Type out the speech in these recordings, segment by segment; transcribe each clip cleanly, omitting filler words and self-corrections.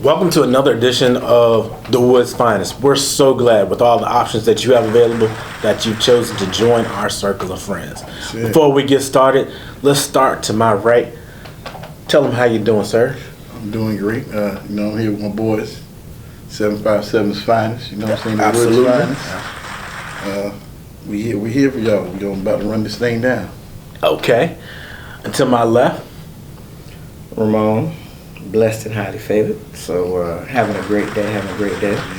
Welcome to another edition of The Wood's Finest. We're so glad with all the options that you have available that you've chosen to join our circle of friends. Before we get started, let's start to my right. Tell them how you doing, sir. I'm doing great. I'm here with my boys, 757's Finest. You know what I'm saying? The Absolutely. Wood's Finest. We here for y'all. We're about to run this thing down. Okay. And to my left. Ramon, blessed and highly favored. So having a great day.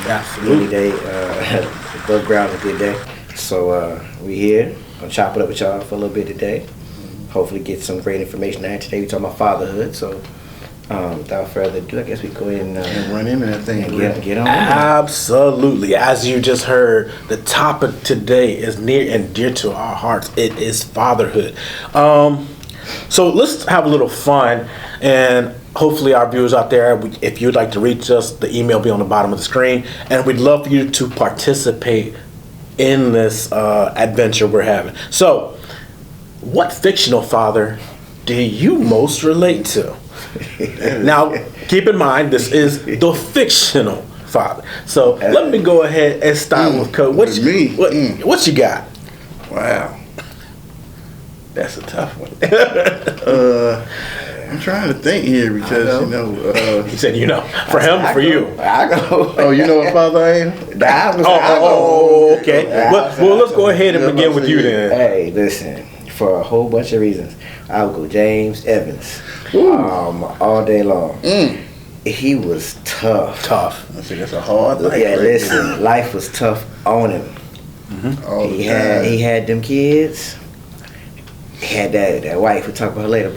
Absolutely. Any day, above ground is a good day. So we here. Gonna chop it up with y'all for a little bit today. Hopefully get some great information out today. We talking about fatherhood. So without further ado, I guess we go ahead and run into that thing. and get on. Absolutely. As you just heard, the topic today is near and dear to our hearts. It is fatherhood. So let's have a little fun, and hopefully our viewers out there, if you'd like to reach us, the email will be on the bottom of the screen, and we'd love for you to participate in this adventure we're having. So, what fictional father do you most relate to? Now, keep in mind, this is the fictional father. So, let me go ahead and start with Cody. What you got? Wow. That's a tough one. I'm trying to think here because, He said, for him, for you. I go. Oh, you know what father I am? Okay. Well, let's go ahead and begin with you then. Hey, listen. For a whole bunch of reasons, I would go James Evans. All day long. He was tough. I think that's a hard life. Yeah, listen. Life was tough on him. Mm-hmm. He had them kids. He had that wife. We'll talk about her later,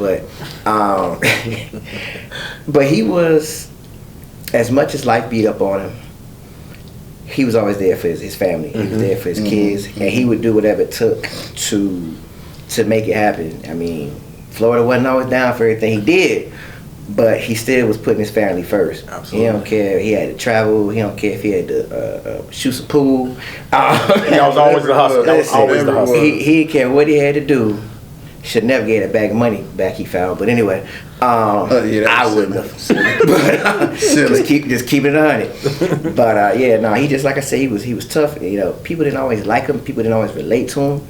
but he was, as much as life beat up on him, he was always there for his family. He was there for his kids, and he would do whatever it took to make it happen. I mean, Florida wasn't always down for everything he did, but he still was putting his family first. Absolutely. He don't care if he had to travel. He don't care if he had to shoot some pool. That was always the hustle. He didn't care what he had to do. Should never get a bag of money back he found, but anyway, I wouldn't have. But just keep it 100. But he just, like I said, he was tough. People didn't always like him. People didn't always relate to him.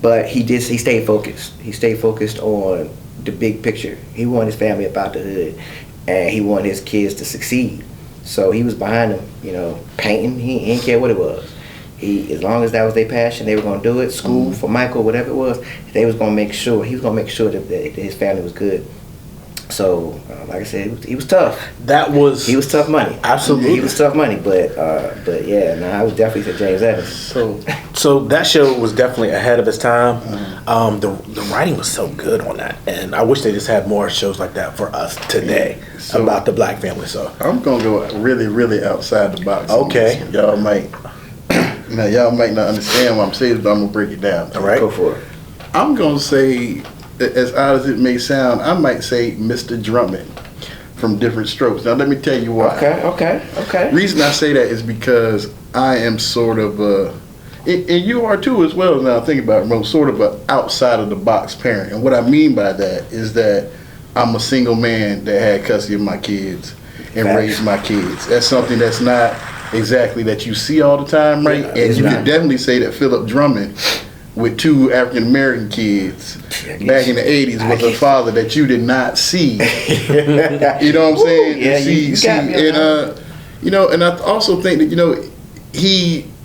But he stayed focused. He stayed focused on the big picture. He wanted his family up out the hood, and he wanted his kids to succeed. So he was behind them. Painting. He didn't care what it was. As long as that was their passion, they were going to do it. School for Michael, whatever it was, he was going to make sure that his family was good. So, like I said, he was tough. He was tough money. Absolutely, he was tough money. But I was definitely to James Evans. So that show was definitely ahead of its time. The writing was so good on that, and I wish they just had more shows like that for us today about the black family. So I'm gonna go really, really outside the box. Okay, y'all might not understand what I'm saying, but I'm gonna break it down. All right, go for it. I'm gonna say, as odd as it may sound, I might say Mr. Drummond from Different Strokes. Now let me tell you why. Okay. Reason I say that is because I am sort of and you are too as well. Now think about it, sort of a outside of the box parent, and what I mean by that is that I'm a single man that had custody of my kids and raised my kids. That's something that's not exactly that you see all the time, right? Yeah, and you can definitely say that Philip Drummond, with 2 African American kids back in the 80s, was a father that you did not see. You know what I'm saying? And I also think that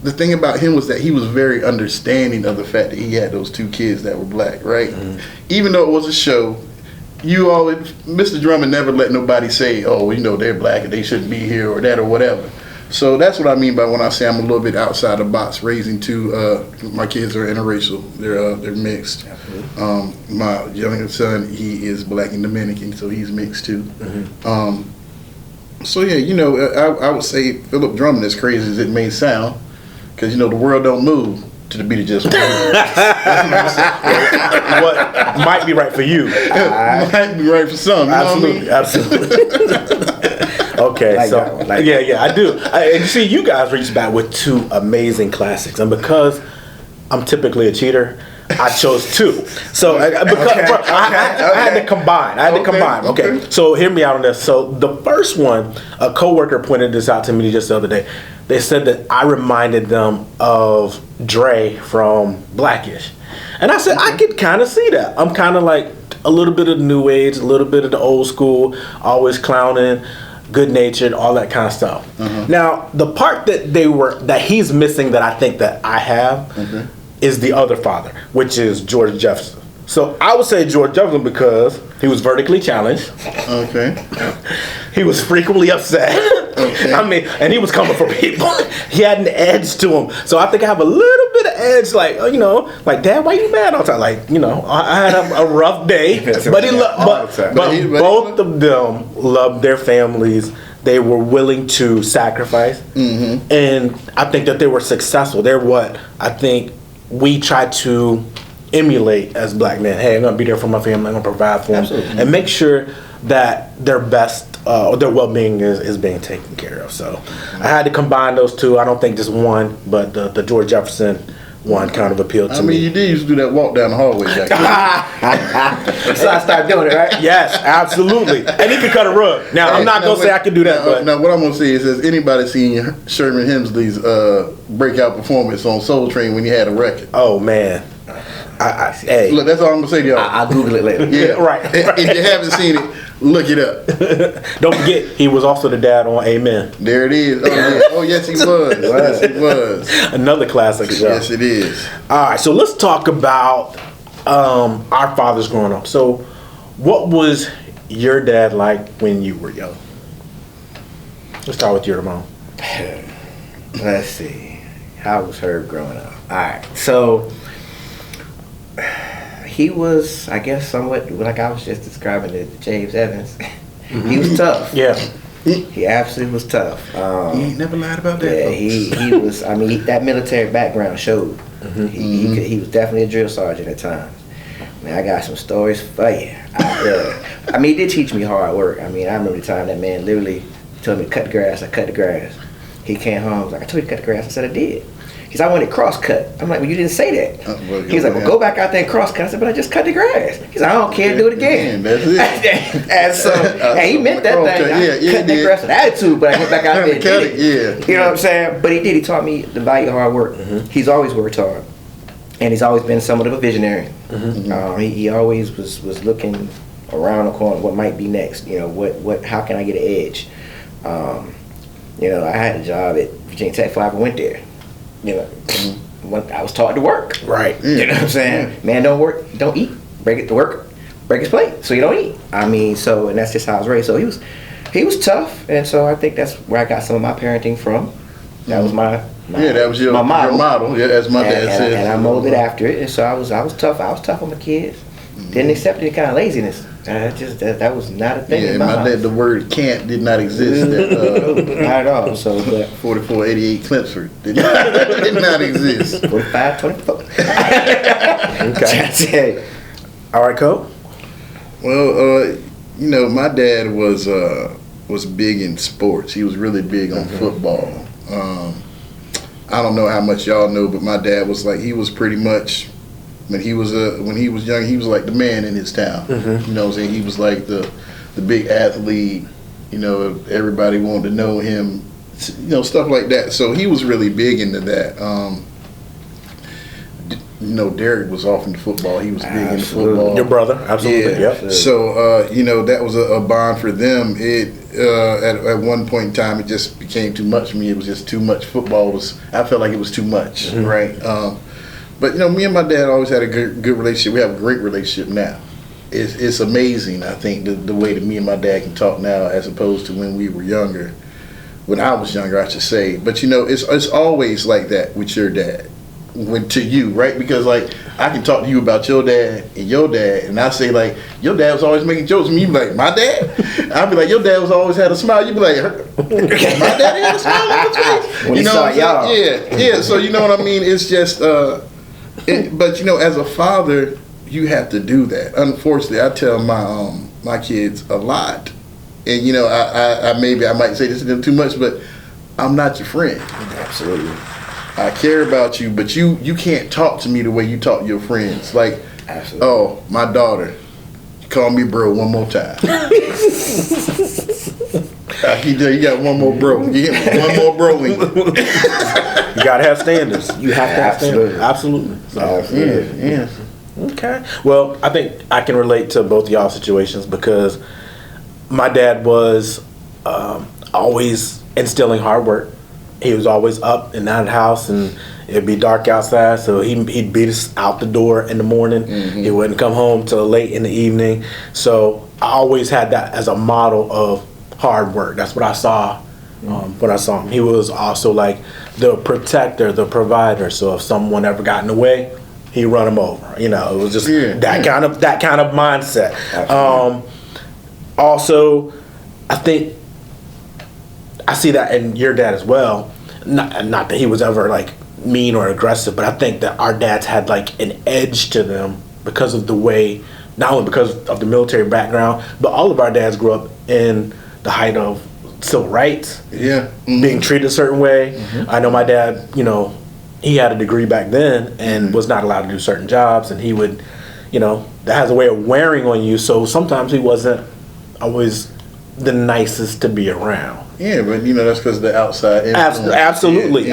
the thing about him was that he was very understanding of the fact that he had those 2 kids that were black, right? Even though it was a show, Mr. Drummond never let nobody say, they're black and they shouldn't be here or that or whatever. So that's what I mean by when I say I'm a little bit outside the box. Raising 2, my kids are interracial. They're mixed. My youngest son, he is black and Dominican, so he's mixed too. So yeah, I would say Philip Drummond, as crazy as it may sound, because the world don't move to the beat of just one. What might be right for you might be right for some. Absolutely. Okay, I do. And you see, you guys reached back with 2 amazing classics, and because I'm typically a cheater, I chose 2. So I had to combine. Okay. So hear me out on this. So the first one, a coworker pointed this out to me just the other day. They said that I reminded them of Dre from Blackish. And I said, I could kind of see that. I'm kind of like a little bit of the new age, a little bit of the old school, always clowning, good natured, all that kind of stuff. Now, the part that he's missing that I think that I have is the other father, which is George Jefferson. So I would say George Jefferson because he was vertically challenged. Okay. He was frequently upset. Okay. I mean, and he was coming for people. He had an edge to him. So I think I have a little bit of edge, like, like, Dad, why you mad all the time? Like, I had a rough day. but both of them loved their families. They were willing to sacrifice. And I think that they were successful. They're what I think we try to emulate as black men. Hey, I'm gonna be there for my family. I'm gonna provide for them, and make sure that their best, their well-being is being taken care of. So I had to combine those two. I don't think just one, but the George Jefferson one kind of appealed to me. I mean, you did used to do that walk down the hallway back then. So I started doing it, right? Yes, absolutely. And he could cut a rug. Now, I'm not going to say I can do that. Now, what I'm going to say is, has anybody seen Sherman Hemsley's breakout performance on Soul Train when he had a record? Oh, man. Hey. Look, that's all I'm going to say to y'all. I'll Google it later. Yeah, right. If you haven't seen it, look it up. Don't forget, he was also the dad on Amen. There it is. Oh, yes, he was. Yes, he was. Another classic show. Yes, it is. All right, so let's talk about our fathers growing up. So what was your dad like when you were young? Let's start with your mom. Let's see. How was Herb growing up? All right, so he was, I guess, somewhat like I was just describing it, James Evans. He was tough. Yeah. He absolutely was tough. He ain't never lied about that. Yeah, he was. I mean, that military background showed. He was definitely a drill sergeant at times. Man, I got some stories for you. I mean, he did teach me hard work. I mean, I remember the time that man literally told me to cut the grass. I cut the grass. He came home. He was like, I told you to cut the grass. I said I did. He said, I want it cross cut. I'm like, well, you didn't say that. He was like, well, go back out there and cross cut. I said, but I just cut the grass. He said, I don't care, do it again. That's it. And so, and he meant that thing. I cut the grass with attitude, but I went back out there and did it. You know what I'm saying? But he did. He taught me the value of hard work. He's always worked hard. And he's always been somewhat of a visionary. He always was looking around the corner, what might be next. You know, how can I get an edge? You know, I had a job at Virginia Tech before I ever went there. You know, I was taught to work. Right. You know what I'm saying? Man, don't work, don't eat. Break it to work, break his plate, so you don't eat. I mean, so, and that's just how I was raised. So he was tough, and so I think that's where I got some of my parenting from. That was my that was your model. Yeah, as my dad said. And I molded after it, and so I was tough. I was tough on my kids. Didn't accept any kind of laziness. That was not a thing. Yeah, my dad, the word "can't" did not exist. Not at all. So, but 4488 Clemsford did not exist. 4524. Okay. All right, Cole. Well, you know, my dad was big in sports. He was really big on football. I don't know how much y'all know, but my dad was like, he was pretty much, when he was young, he was like the man in his town. You know what I'm saying? He was like the big athlete. You know, everybody wanted to know him. You know, stuff like that. So he was really big into that. You know, Derek was off into football. He was big into football. Your brother, absolutely. Yeah. Yep. So you know, that was a bond for them. It at one point in time, it just became too much for me. It was just too much. Football I felt like it was too much, right? But you know, me and my dad always had a good relationship. We have a great relationship now. It's amazing. I think the way that me and my dad can talk now, as opposed to when we were younger. When I was younger, I should say. But you know, it's always like that with your dad. To you, right? Because like I can talk to you about your dad, and I say like your dad was always making jokes, and you be like, my dad? I'd be like, your dad was always had a smile. You be like, my dad had a smile on his face. When you know, y'all. Yeah. So you know what I mean? It's just, but you know, as a father, you have to do that. Unfortunately, I tell my kids a lot, and you know, I maybe I might say this to them too much, but I'm not your friend. Absolutely. I care about you, but you can't talk to me the way you talk to your friends. Like, absolutely. Oh, my daughter, call me bro one more time. You got one more bro. You get one more bro in you. You gotta have standards. You have to have standards. Absolutely. So, Yeah. Okay. Well, I think I can relate to both of y'all situations because my dad was always instilling hard work. He was always up and out of the house, and it'd be dark outside, so he'd beat us out the door in the morning. Mm-hmm. He wouldn't come home till late in the evening. So I always had that as a model of hard work. That's what I saw when I saw him. He was also like the protector, the provider. So if someone ever got in the way, he'd run them over. You know, it was just that kind of mindset. Also, I think I see that in your dad as well. Not that he was ever like mean or aggressive, but I think that our dads had like an edge to them because of the way, not only because of the military background, but all of our dads grew up in the height of civil rights. Yeah. Mm-hmm. Being treated a certain way. Mm-hmm. I know my dad, you know, he had a degree back then and was not allowed to do certain jobs, and he would, you know, that has a way of wearing on you. So sometimes he wasn't always the nicest to be around. Yeah, but you know that's because of the outside influence. Absolutely.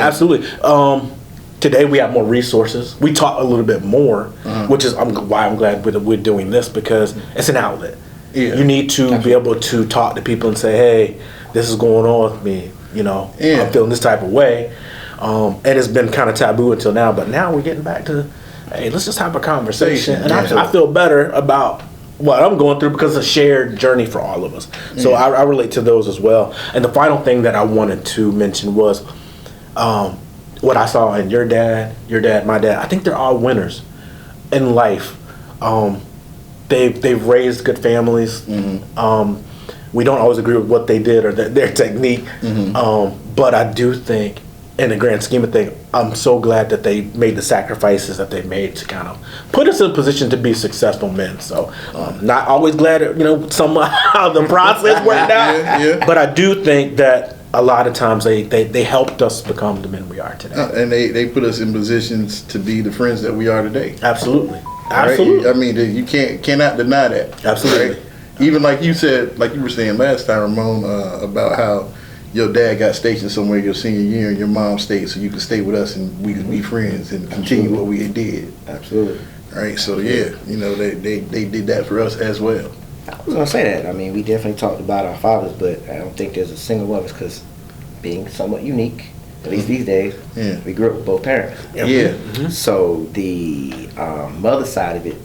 Today we have more resources. We talk a little bit more, which is why I'm glad we're doing this, because it's an outlet. Yeah. You need to be able to talk to people and say, hey, this is going on with me. You know, I'm feeling this type of way. And it's been kind of taboo until now, but now we're getting back to, hey, let's just have a conversation. And I feel better about what I'm going through because it's a shared journey for all of us. So I relate to those as well. And the final thing that I wanted to mention was what I saw in your dad, my dad. I think they're all winners in life. They've raised good families. Mm-hmm. We don't always agree with what they did or their technique, but I do think, in the grand scheme of things, I'm so glad that they made the sacrifices that they made to kind of put us in a position to be successful men. So, not always glad, somehow the process worked out. But I do think that a lot of times they helped us become the men we are today. And they put us in positions to be the friends that we are today. Absolutely. Right? I mean, you cannot deny that. Absolutely. Right? Even like you said, like you were saying last time, Ramon, about how your dad got stationed somewhere your senior year and your mom stayed so you could stay with us and we could be friends and continue what we did. Absolutely. Right? So, they did that for us as well. I was going to say that. I mean, we definitely talked about our fathers, but I don't think there's a single one of us, because being somewhat unique, at least these days, we grew up with both parents. Yeah. Mm-hmm. So the mother side of it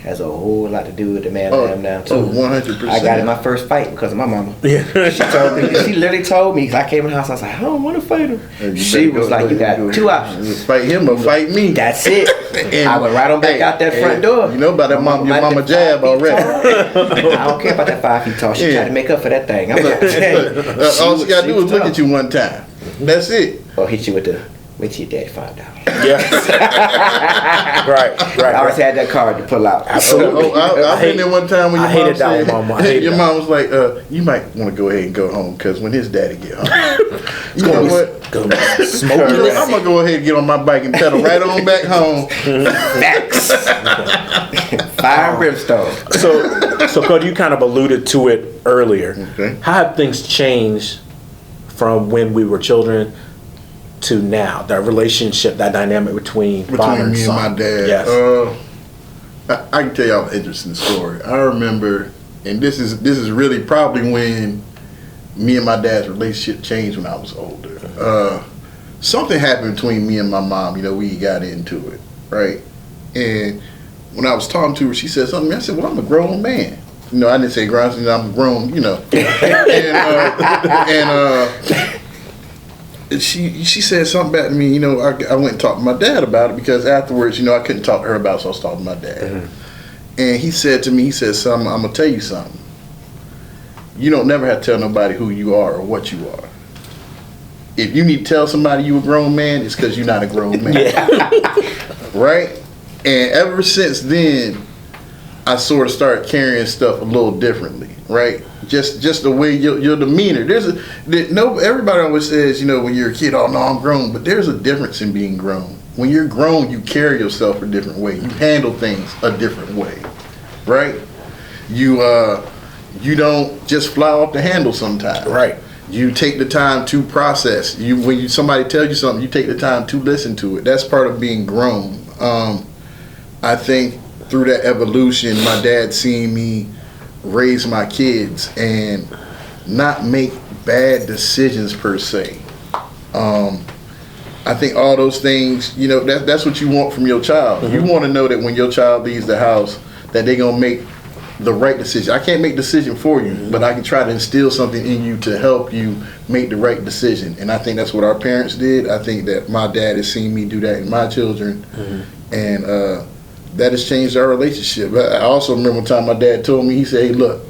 has a whole lot to do with the man I am now too. 100%. I got in my first fight because of my mama. Yeah. She literally told me, because I came in the house, I was like, I don't want to fight him. She was like, you got two options. Fight him or fight me. That's it. And I went right on back out that front door. You know about that your mama jab already. I don't care about that 5 feet tall. She tried to make up for that thing. I'm like, all she got to do is look at you one time. That's it. Or hit you with the, wait till your daddy find out. Yeah. right. I always had that card to pull out. Absolutely. I've been there one time when your mom said, your mom was like, you might want to go ahead and go home, because when his daddy get home, you know what? I'm going to go ahead and get on my bike and pedal right on back home. Facts. Fire and brimstone. So Cody, you kind of alluded to it earlier. Okay. How have things changed from when we were children to now? That relationship, that dynamic between father and me son. And my dad. Yes. I can tell y'all an interesting story. I remember, and this is really probably when me and my dad's relationship changed when I was older. Something happened between me and my mom. We got into it, right? And when I was talking to her, she said something. I said, "Well, I'm a grown man." I didn't say grown. I'm grown. And she said something back to me. I went and talked to my dad about it, because afterwards, I couldn't talk to her about it, so I was talking to my dad. Mm-hmm. And he said to me, "Son, I'm gonna tell you something. You don't never have to tell nobody who you are or what you are. If you need to tell somebody you a grown man, it's because you're not a grown man." Right? And ever since then, I sort of started carrying stuff a little differently, right? just the way your demeanor. Everybody always says, you know, when you're a kid, oh no, I'm grown, but there's a difference in being grown. When you're grown, you carry yourself a different way. You handle things a different way, right? You don't just fly off the handle sometimes. Right. You take the time to process. When somebody tells you something, you take the time to listen to it. That's part of being grown. I think through that evolution, my dad seeing me raise my kids and not make bad decisions per se. I think all those things, you know, that's what you want from your child. Mm-hmm. You want to know that when your child leaves the house, that they're gonna make the right decision. I can't make the decision for you, mm-hmm. but I can try to instill something in you to help you make the right decision. And I think that's what our parents did. I think that my dad has seen me do that in my children, mm-hmm. and that has changed our relationship. I also remember one time my dad told me, he said, "Hey, look,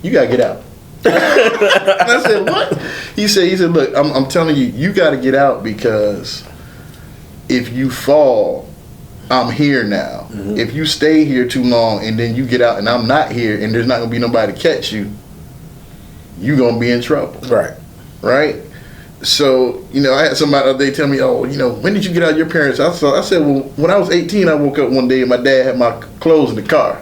you gotta get out." And I said, "What?" He said, "Look, I'm telling you, you gotta get out, because if you fall, I'm here now. Mm-hmm. If you stay here too long and then you get out and I'm not here and there's not gonna be nobody to catch you, you're gonna be in trouble." Right? So, you know, I had somebody the other day tell me, "Oh, you know, when did you get out of your parents?" I said, "Well, when I was 18, I woke up one day and my dad had my clothes in the car."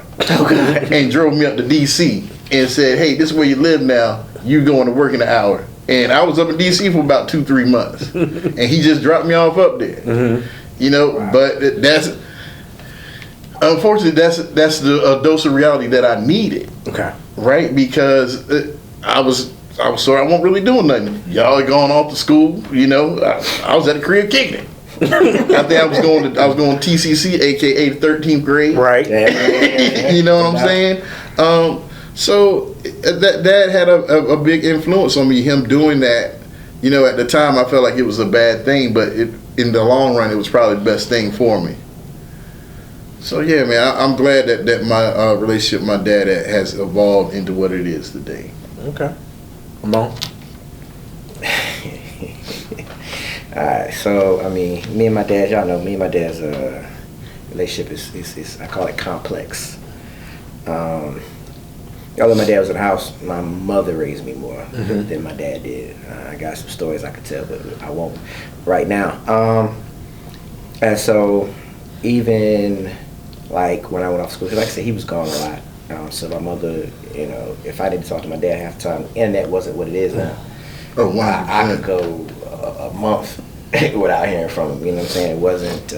And drove me up to DC and said, "Hey, this is where you live now. You going to work in an hour." And I was up in DC for about 2-3 months. And he just dropped me off up there. Mm-hmm. You know, wow. But that's, unfortunately, that's a dose of reality that I needed. Okay. Right? Because I was sorry, I wasn't really doing nothing. Y'all had gone off to school, you know. I was at the crib kicking it. I think I was going TCC, aka the 13th grade. Right. You know what I'm saying? So that had a big influence on me, him doing that. You know, at the time I felt like it was a bad thing, but in the long run it was probably the best thing for me. So yeah, man, I'm glad that my relationship with my dad has evolved into what it is today. Okay. Come on. Alright, so I mean, me and my dad, y'all know, me and my dad's relationship is I call it complex. Although my dad was in the house, my mother raised me more mm-hmm. than my dad did. I got some stories I could tell, but I won't right now. And so even like when I went off school, because like I said, he was gone a lot. So my mother, you know, if I didn't talk to my dad half the time, the internet wasn't what it is now. Oh, wow. I could go a month without hearing from him. You know what I'm saying? It wasn't.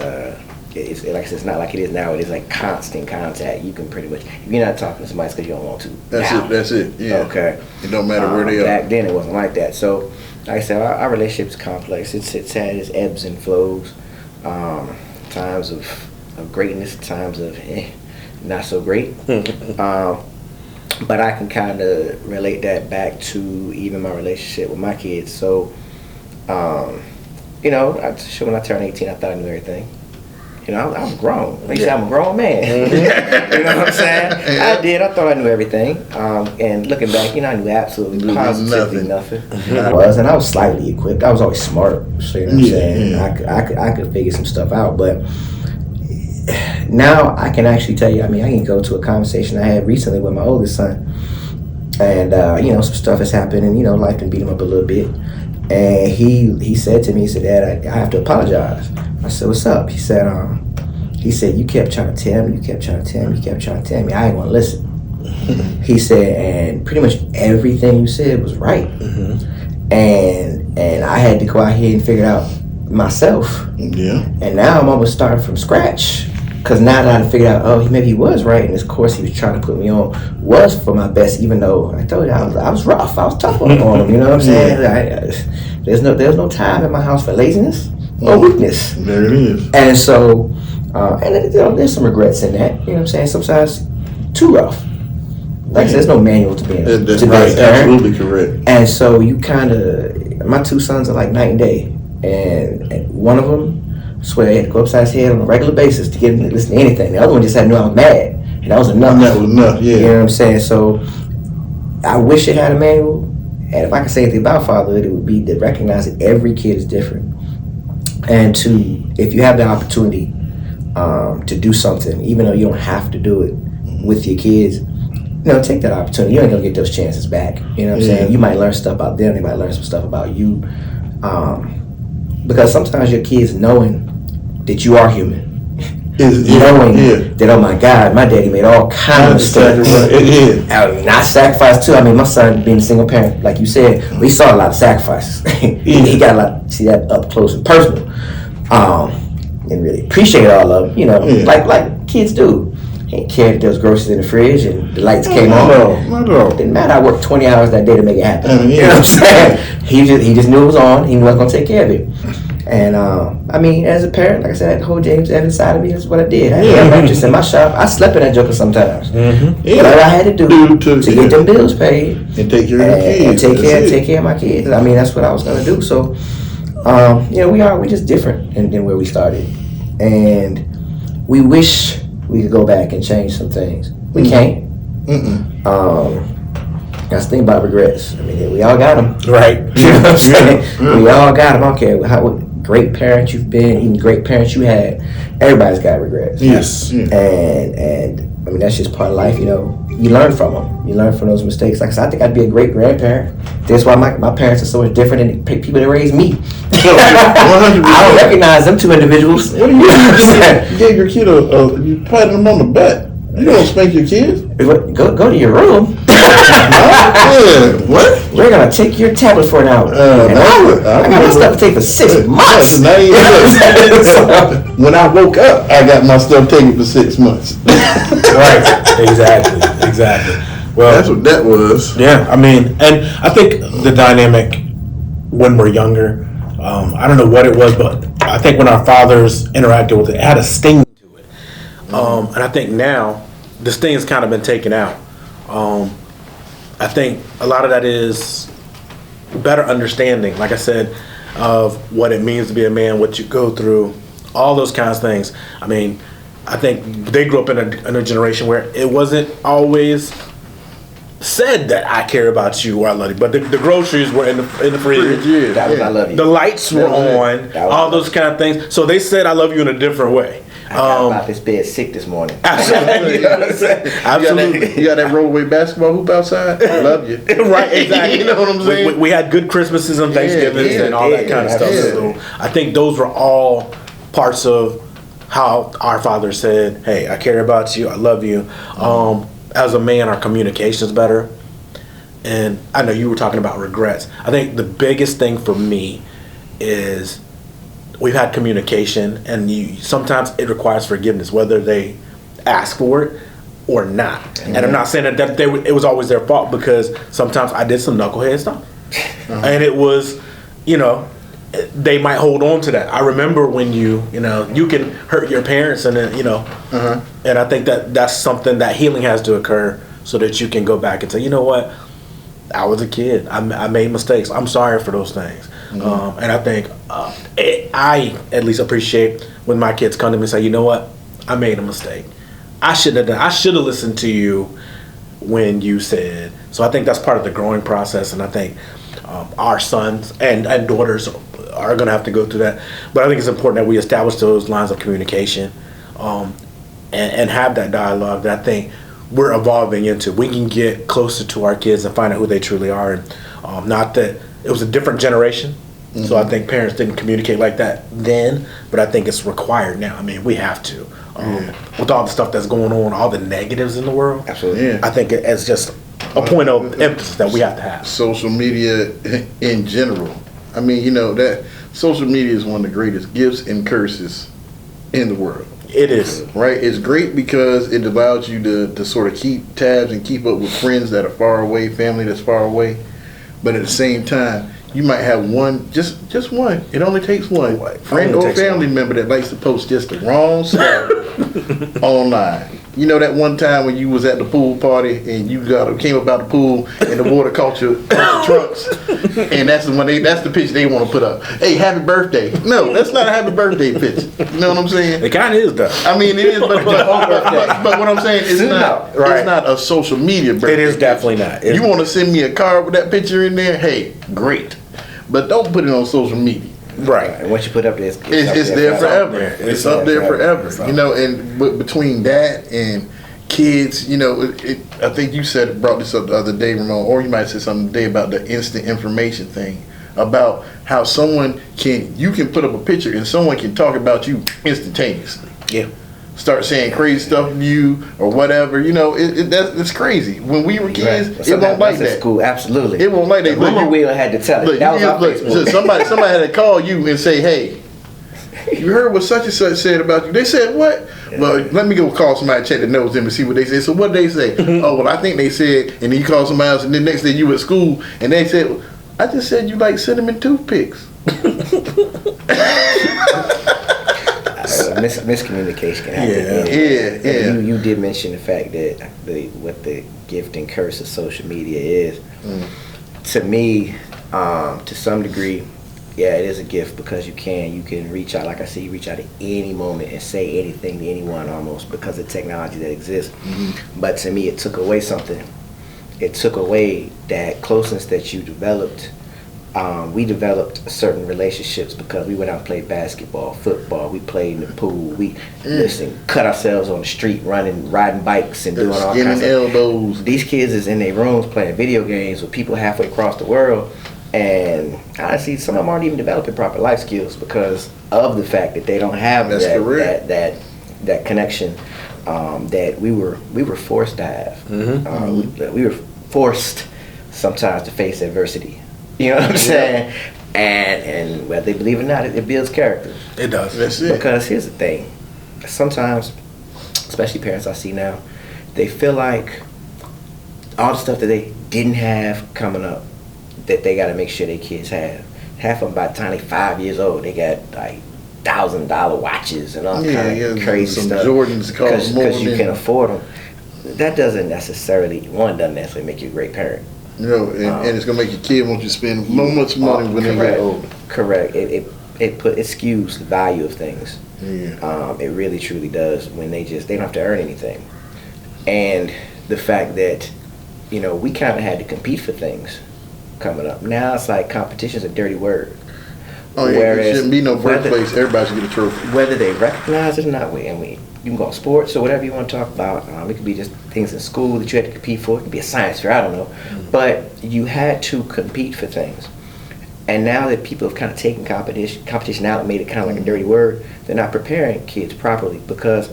It's like I said, it's not like it is now. It is like constant contact. You can pretty much, if you're not talking to somebody, it's because you don't want to. That's it. Yeah. Okay. It don't matter where they are. Back then, it wasn't like that. So, like I said, our relationship is complex. It's had its ebbs and flows. Times of greatness, times of not so great. But I can kind of relate that back to even my relationship with my kids. So, you know, when I turned 18, I thought I knew everything. You know, I was grown. Like you said, I'm a grown man. Mm-hmm. You know what I'm saying? I did. I thought I knew everything. And looking back, you know, I knew absolutely positively nothing. Mm-hmm. I was slightly equipped. I was always smart. So, you know what I'm saying? Yeah. I could figure some stuff out. But now I can actually tell you, I mean, I can go to a conversation I had recently with my oldest son. And, you know, some stuff has happened and, you know, life can beat him up a little bit. And he said to me, he said, "Dad, I have to apologize." I said, "What's up?" He said, "You kept trying to tell me, you kept trying to tell me, you kept trying to tell me. I ain't want to listen." He said, "And pretty much everything you said was right." Mm-hmm. And I had to go out here and figure it out myself. Yeah. And now I'm almost starting from scratch. Because now that I figured out, maybe he was right, and this course he was trying to put me on was for my best, even though I told you I was rough, I was tough on him, you know what I'm saying? There's no time in my house for laziness or weakness. There it is. And so, and you know, there's some regrets in that, you know what I'm saying? Sometimes too rough. Like I said, there's no manual to being That's right, absolutely correct. And so you kind of, my two sons are like night and day, and one of them, I swear, I had to go upside his head on a regular basis to get him to listen to anything. The other one just had to know I was mad, and that was enough. And that was enough, yeah. You know what I'm saying? So I wish it had a manual, and if I could say anything about fatherhood, it would be to recognize that every kid is different, and if you have the opportunity to do something, even though you don't have to do it with your kids, take that opportunity. You ain't gonna get those chances back. You know what I'm saying? You might learn stuff about them. They might learn some stuff about you. Because sometimes your kids knowing that you are human. Knowing that, oh my God, my daddy made all kinds of mistakes. Not sacrifice too. I mean, my son being a single parent, like you said, we saw a lot of sacrifices. He got a lot, see that up close and personal. And really appreciate all of them, like kids do. He didn't care if there was groceries in the fridge and the lights came on. No. Didn't matter. I worked 20 hours that day to make it happen. You know what I'm saying? He just knew it was on. He knew I was gonna take care of it. And I mean, as a parent, like I said, that whole James Evans side of me is what I did. I had mattress in my shop. I slept in that joker sometimes. Whatever I had to do to get them bills paid and take care of the kids. And take care of my kids. I mean, that's what I was gonna do. So, we're just different than where we started, and we wish we could go back and change some things. We can't. That's the thing about regrets. I mean, we all got them. Right. You know what I'm saying? We all got them. I don't care what great parent you've been, even great parents you had. Everybody's got regrets. Yes. And I mean, that's just part of life. You learn from them. You learn from those mistakes. Like I said, I think I'd be a great grandparent. That's why my parents are so much different than the people that raised me. I don't recognize them two individuals. What do you gave your kid you patted them on the back? You don't spank your kids? Go to your room. What? We're gonna take your tablet for an hour. I got my stuff to take for 6 months. When I woke up, I got my stuff taken for 6 months. Right. Exactly. Well, that's what that was. Yeah, I mean, and I think the dynamic when we're younger, I don't know what it was, but I think when our fathers interacted with it had a sting to it. And I think now the sting has kind of been taken out. I think a lot of that is better understanding, like I said, of what it means to be a man, what you go through, all those kinds of things. I mean, I think they grew up in a generation where it wasn't always said that I care about you or I love you, but the groceries were in the fridge. That was I love you. The lights were on, all those kind of things. So they said I love you in a different way. I got about this bed sick this morning. Absolutely. You got that rollaway basketball hoop outside? I love you. Right, exactly. You know what I'm saying? We had good Christmases and Thanksgivings and all that kind of stuff. So I think those were all parts of how our father said, hey, I care about you, I love you. As a man, our communication is better. And I know you were talking about regrets. I think the biggest thing for me is we've had communication, and sometimes it requires forgiveness, whether they ask for it or not. Mm-hmm. And I'm not saying that it was always their fault, because sometimes I did some knucklehead stuff. And it was, they might hold on to that. I remember when you can hurt your parents, and then, and I think that's something that healing has to occur so that you can go back and say, you know what, I was a kid. I made mistakes. I'm sorry for those things. Mm-hmm. And I think I at least appreciate when my kids come to me and say, you know what, I made a mistake. I should have listened to you when you said. So I think that's part of the growing process, and I think our sons and daughters are going to have to go through that. But I think it's important that we establish those lines of communication and have that dialogue that I think we're evolving into. We can get closer to our kids and find out who they truly are. And not that it was a different generation, so I think parents didn't communicate like that then, but I think it's required now. I mean, we have to. With all the stuff that's going on, all the negatives in the world, absolutely. I think it's just a point of emphasis that we have to have. Social media in general. I mean, that social media is one of the greatest gifts and curses in the world. It is. Right? It's great because it allows you to sort of keep tabs and keep up with friends that are far away, family that's far away. But at the same time, you might have one, just one. It only takes one friend or family member that likes to post just the wrong stuff online. You know that one time when you was at the pool party and you came up out the pool in the water culture trunks, and that's the picture they want to put up. Hey, happy birthday! No, that's not a happy birthday picture. You know what I'm saying? It kind of is though. I mean, it is, but what I'm saying is not. Right. It's not a social media birthday. It is definitely not. You want to send me a card with that picture in there? Hey, great, but don't put it on social media. Right. And once you put up there, it's there forever. It's up there forever. And but between that and kids, I think you brought this up the other day, Ramon, or you might say something today about the instant information thing, about how you can put up a picture and someone can talk about you instantaneously. Yeah. Start saying crazy stuff to you or whatever. That's crazy. When we were kids, right. It won't like that. School, absolutely. It won't like that. Rumor wheel had to tell it. That was our Facebook. Somebody had to call you and say, "Hey, you heard what such and such said about you?" They said, "What?" Yeah. Well, let me go call somebody, check the notes, and see what they said. So what did they say? Oh, well, I think they said, and then you call somebody else, and then next day you at school, and they said, "I just said you like cinnamon toothpicks." Miscommunication can happen. Yeah. You did mention the fact that what the gift and curse of social media is. To me, to some degree, yeah, it is a gift because you can reach out. Like I said, you reach out at any moment and say anything to anyone almost because of the technology that exists. Mm-hmm. But to me, it took away something. It took away that closeness that you developed. We developed certain relationships because we went out and played basketball, football. We played in the pool. We cut ourselves on the street, riding bikes and doing all kinds of elbows. These kids is in their rooms playing video games with people halfway across the world. And honestly, some of them aren't even developing proper life skills because of the fact that they don't have that connection that we were forced to have. Mm-hmm. We were forced sometimes to face adversity. You know what I'm saying? And whether they believe it or not, it builds character. It does. That's it. Because here's the thing. Sometimes, especially parents I see now, they feel like all the stuff that they didn't have coming up, that they got to make sure their kids have. Half of them, by the time they're 5 years old, they got like $1,000 watches and all kind of crazy some stuff. Jordans cost more because you can afford them. That doesn't necessarily make you a great parent. And it's gonna make your kid want you to spend more much money when they get older. Correct. It skews the value of things. Yeah. It really truly does when they don't have to earn anything. And the fact that we kind of had to compete for things coming up. Now it's like competition's a dirty word. Oh yeah, there shouldn't be no birthplace. Everybody should get a trophy. Whether they recognize it or not, you can go to sports or whatever you want to talk about. It could be just things in school that you had to compete for. It could be a science fair, I don't know. Mm-hmm. But you had to compete for things. And now that people have kind of taken competition out and made it kind of like a dirty word, they're not preparing kids properly because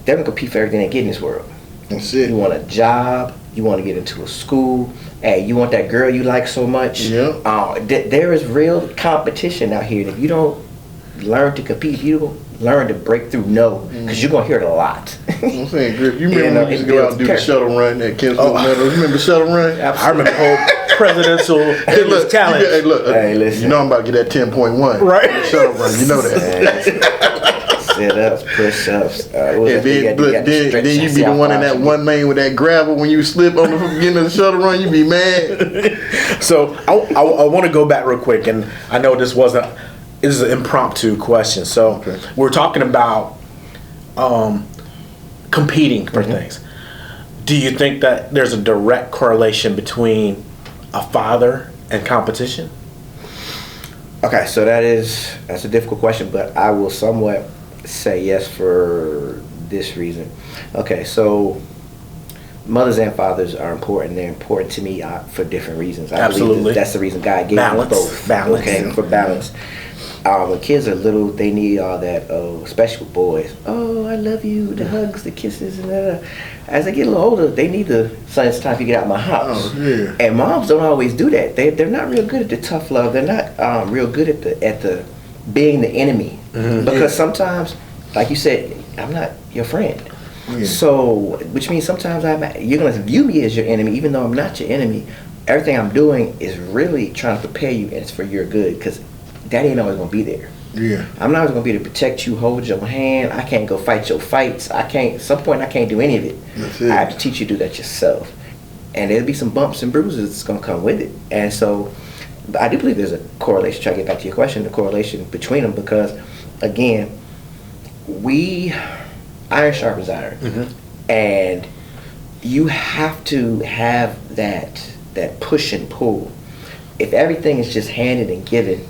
they're going to compete for everything they get in this world. That's it. You want a job. You want to get into a school. Hey, you want that girl you like so much. Yeah. There is real competition out here. And if you don't learn to compete, if you don't learn to break through because you're going to hear it a lot. I'm saying, Griff, you remember when we used to go out and do the shuttle run at Kempsville Meadows? You remember the shuttle run? Absolutely. I remember the whole presidential challenge. Hey, listen. You know I'm about to get that 10.1. Right. Shuttle run, you know that. Sit-ups, push-ups. Then you be the one in that one lane with that gravel. When you slip on the beginning of the shuttle run, you be mad. So I want to go back real quick, and I know this is an impromptu question. So we're talking about competing for things. Do you think that there's a direct correlation between a father and competition? Okay, so that's a difficult question, but I will somewhat say yes for this reason. Okay, so mothers and fathers are important. They're important to me for different reasons. I believe that's the reason God gave us both. Balance. Okay, for balance. When kids are little, they need all that, especially with boys. Oh, I love you, the hugs, the kisses, and that. As they get a little older, they need son, it's time for you to get out of my house. Oh, yeah. And moms don't always do that. They're not real good at the tough love. They're not real good at the being the enemy. Mm-hmm. Because sometimes, like you said, I'm not your friend. Yeah. So, which means sometimes you're going to view me as your enemy, even though I'm not your enemy. Everything I'm doing is really trying to prepare you, and it's for your good, because Daddy ain't always going to be there. Yeah. I'm not always going to be able to protect you, hold your hand. I can't go fight your fights. At some point, I can't do any of it. That's it. I have to teach you to do that yourself. And there'll be some bumps and bruises that's going to come with it. And so, I do believe there's a correlation, try to get back to your question, the correlation between them, because, again, iron sharpens iron. Mm-hmm. And you have to have that push and pull. If everything is just handed and given,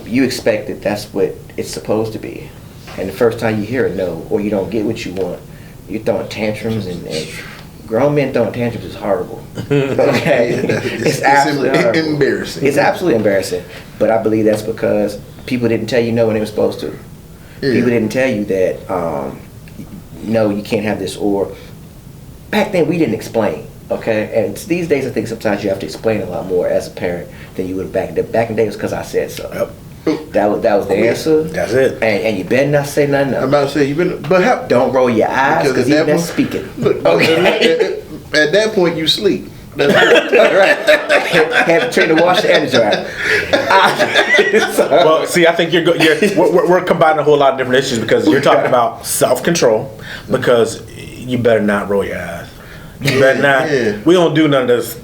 you expect that's what it's supposed to be. And the first time you hear a no, or you don't get what you want, you throwing tantrums and grown men throwing tantrums is horrible. Okay, it's absolutely embarrassing. It's absolutely embarrassing. But I believe that's because people didn't tell you no when they were supposed to. Yeah. People didn't tell you that no, you can't have this. Or back then we didn't explain. Okay, and these days I think sometimes you have to explain a lot more as a parent than you would back in the day. Back in the day it was because I said so. Yep. That was the answer. That's it. And you better not say nothing else. I'm about to say don't roll your eyes because even that's speaking. Look, okay. At that point you sleep. That's right. Have to turn to wash the energy dryer. Well, see, I think we're combining a whole lot of different issues because you're talking about self-control because you better not roll your eyes. You better not. Yeah. We don't do none of this.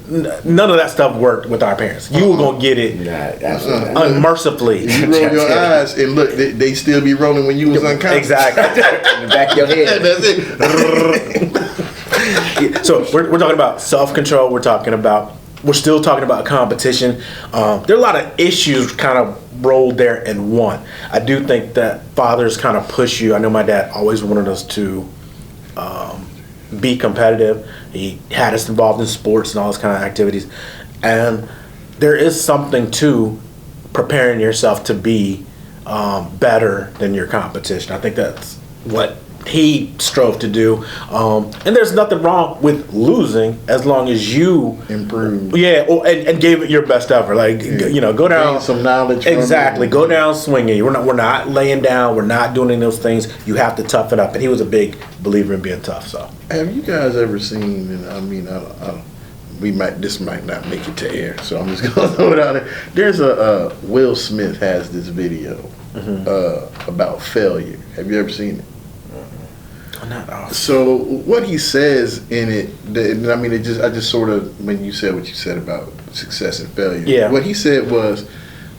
None of that stuff worked with our parents. You were gonna get it unmercifully. You roll your eyes and look, they still be rolling when you was unconscious. Exactly. In the back of your head. That's it. So we're talking about self-control. We're still talking about competition. There are a lot of issues kind of rolled there in one. I do think that fathers kind of push you. I know my dad always wanted us to be competitive. He had us involved in sports and all those kind of activities. And there is something to preparing yourself to be better than your competition. I think that's what he strove to do. And there's nothing wrong with losing as long as you improve. Yeah, and gave it your best effort. Like, go down. Gain some knowledge. Exactly. Go down swinging. We're not laying down. We're not doing any of those things. You have to toughen up. And he was a big believer in being tough. So, have you guys ever seen? And I mean, this might not make it to air, so I'm just gonna throw it out there. There's a Will Smith has this video about failure. Have you ever seen it? Not often. So what he says in it, I just sort of, when you said what you said about success and failure, yeah. What he said was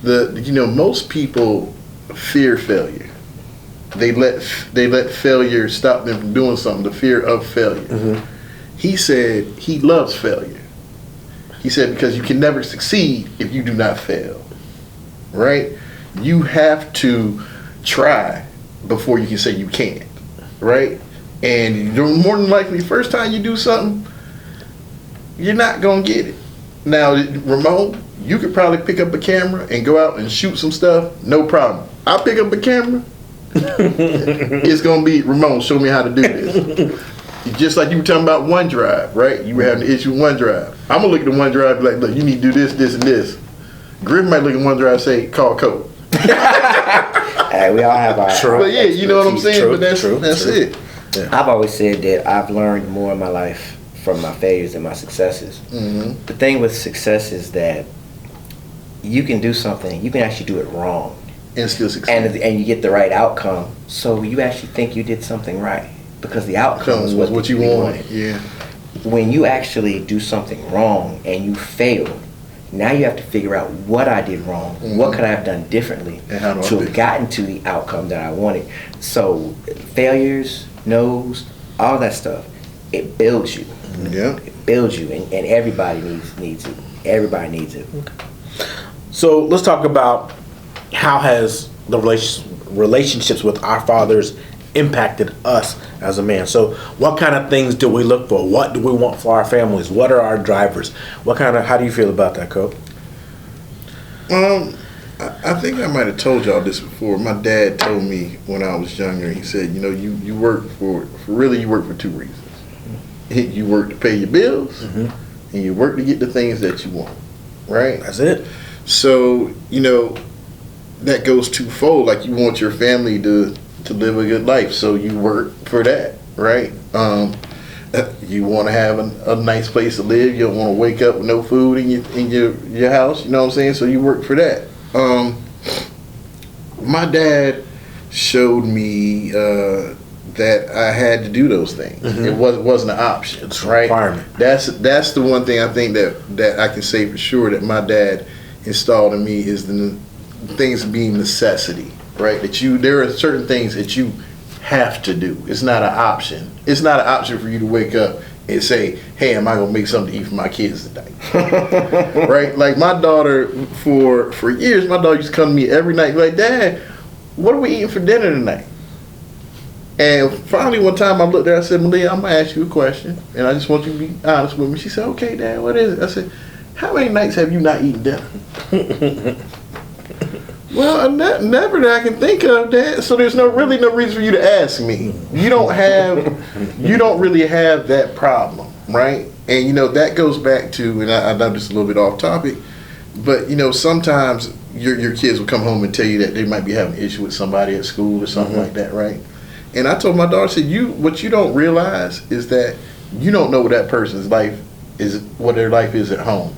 most people fear failure. They let failure stop them from doing something. The fear of failure. Mm-hmm. He said he loves failure. He said because you can never succeed if you do not fail. Right? You have to try before you can say you can't. Right? And more than likely, first time you do something, you're not going to get it. Now, Ramon, you could probably pick up a camera and go out and shoot some stuff. No problem. I'll pick up a camera. It's going to be, Ramon, show me how to do this. Just like you were talking about OneDrive, right? You were having an issue with OneDrive. I'm going to look at the OneDrive and be like, look, you need to do this, this, and this. Griff might look at OneDrive and say, call code. Hey, we all have our but yeah, you know what I'm saying? But that's it. Yeah. I've always said that I've learned more in my life from my failures than my successes. Mm-hmm. The thing with success is that you can do something, you can actually do it wrong. And still succeed. And you get the right outcome. So you actually think you did something right. Because the outcome was what you wanted. Yeah. When you actually do something wrong and you fail, now you have to figure out what I did wrong, what could I have done differently to have gotten to the outcome that I wanted. So failures, no's, all that stuff, it builds you. Yeah. It builds you, and everybody needs it. Everybody needs it. Okay. So let's talk about how has the relationships with our fathers impacted us as a man. So what kind of things do we look for? What do we want for our families? What are our drivers? How do you feel about that, Coach? I think I might have told y'all this before. My dad told me when I was younger, he said, you work for two reasons. You work to pay your bills, and you work to get the things that you want, right? That's it. So, that goes twofold. Like, you want your family to live a good life, so you work for that, right? You want to have a nice place to live. You don't want to wake up with no food in your house. You know what I'm saying? So you work for that. My dad showed me that I had to do those things. Mm-hmm. It wasn't an option. It's a right? requirement. That's the one thing I think that I can say for sure that my dad installed in me is the things being necessity. Right? There are certain things that you have to do. It's not an option. It's not an option for you to wake up and say, hey, am I going to make something to eat for my kids tonight? Right? Like my daughter, for years, my daughter used to come to me every night like, Dad, what are we eating for dinner tonight? And finally, one time I looked at her, I said, Malia, I'm going to ask you a question, and I just want you to be honest with me. She said, okay, Dad, what is it? I said, how many nights have you not eaten dinner? Well, never that I can think of, Dad. So there's really no reason for you to ask me. You don't really have that problem, right? And, you know, that goes back to, and I know this is a little bit off topic, but, you know, sometimes your kids will come home and tell you that they might be having an issue with somebody at school or something like that, right? And I told my daughter, I said, what you don't realize is that you don't know what that person's life is, what their life is at home.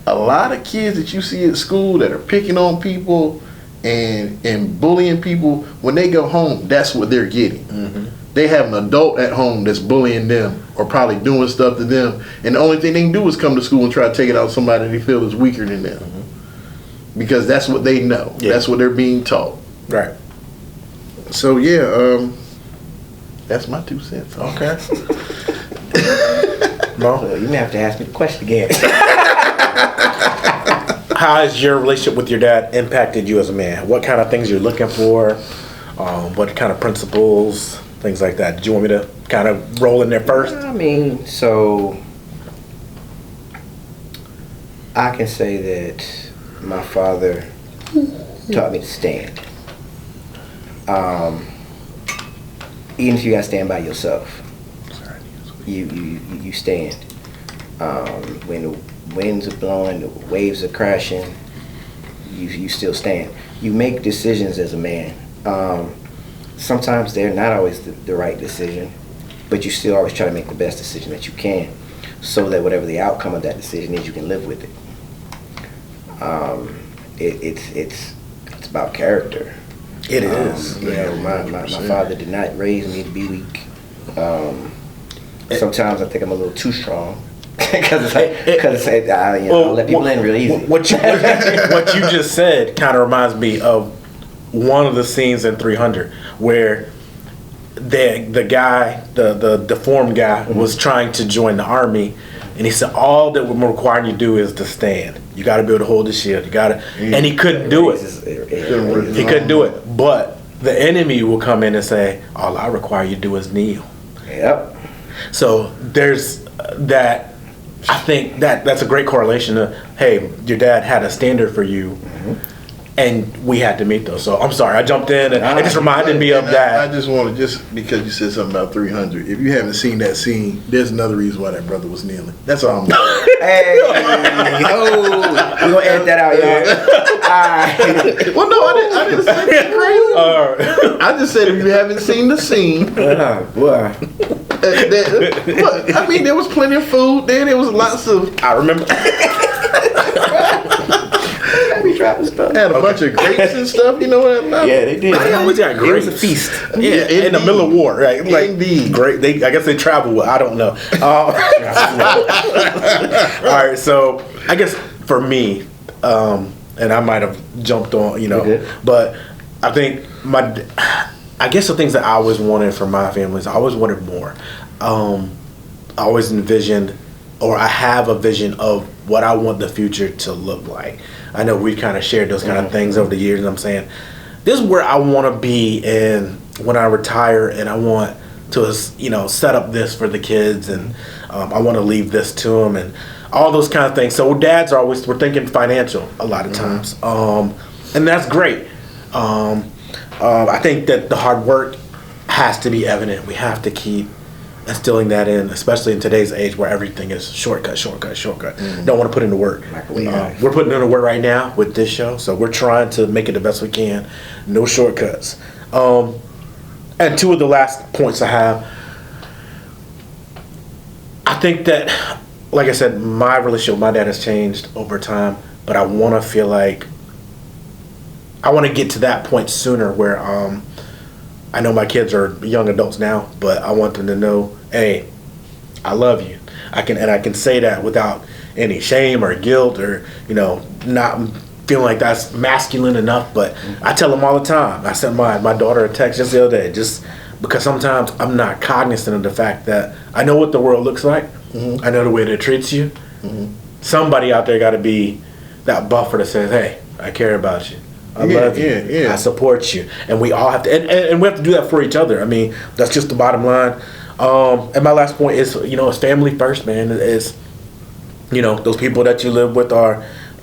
A lot of kids that you see at school that are picking on people and bullying people, when they go home, that's what they're getting. They have an adult at home that's bullying them or probably doing stuff to them, and the only thing they can do is come to school and try to take it out on somebody they feel is weaker than them. Because that's what they know. Yeah. That's what they're being taught. Right. So yeah, that's my 2 cents. Okay. Well, you may have to ask me the question again. How has your relationship with your dad impacted you as a man? What kind of things you're looking for? What kind of principles? Things like that. Did you want me to kind of roll in there first? I mean, so I can say that my father taught me to stand. Even if you gotta stand by yourself, you stand. When the winds are blowing, the waves are crashing, you still stand. You make decisions as a man. Sometimes they're not always the right decision, but you still always try to make the best decision that you can, so that whatever the outcome of that decision is, you can live with it. It's about character. It is. You know, my father did not raise me to be weak. Sometimes I think I'm a little too strong. Because I'll let people in real easy. What you just said kind of reminds me of one of the scenes in 300 where the guy, the deformed guy, was trying to join the army, and he said all that we're requiring you to do is to stand. You got to be able to hold the shield. You got to, and he couldn't do it. He couldn't do it. But the enemy will come in and say, all I require you to do is kneel. Yep. So there's that. I think that's a great correlation to, hey, your dad had a standard for you, and we had to meet those. So I'm sorry, I jumped in, and it just reminded me of that. I just want to, just because you said something about 300, if you haven't seen that scene, there's another reason why that brother was kneeling. That's all I'm saying. Hey, we're going to edit that out, y'all. Right. Well, no, I didn't say that crazy. I just said if you haven't seen the scene. Boy. Look, I mean, there was plenty of food. Then there was lots of. I remember. We dropping stuff. Had a bunch of grapes and stuff. You know what I'm about? Yeah, they did. They always got grapes. It was a feast. Yeah, in the middle of war, right? Like, indeed. Great. I guess they travel. I don't know. All right. So I guess for me, and I might have jumped on, but I think I guess the things that I always wanted from my family is I always wanted more. I always envisioned, or I have a vision of what I want the future to look like. I know we've kind of shared those kind of things over the years, and I'm saying, this is where I want to be and when I retire, and I want to, set up this for the kids, and I want to leave this to them, and all those kind of things. So dads we're thinking financial a lot of times, and that's great. I think that the hard work has to be evident. We have to keep instilling that in, especially in today's age where everything is shortcut. Don't want to put in the work. We're putting in the work right now with this show, so we're trying to make it the best we can. No shortcuts. And two of the last points I have, I think that, like I said, my relationship with my dad has changed over time, but I want to feel like I want to get to that point sooner where I know my kids are young adults now, but I want them to know, hey, I love you. I can say that without any shame or guilt or, not feeling like that's masculine enough. But I tell them all the time. I sent my daughter a text just the other day, just because sometimes I'm not cognizant of the fact that I know what the world looks like. I know the way that it treats you. Somebody out there got to be that buffer that says, hey, I care about you. I love you. I support you. And we all have to, and we have to do that for each other. I mean, that's just the bottom line. And my last point is, it's family first, man. It's, those people that you live with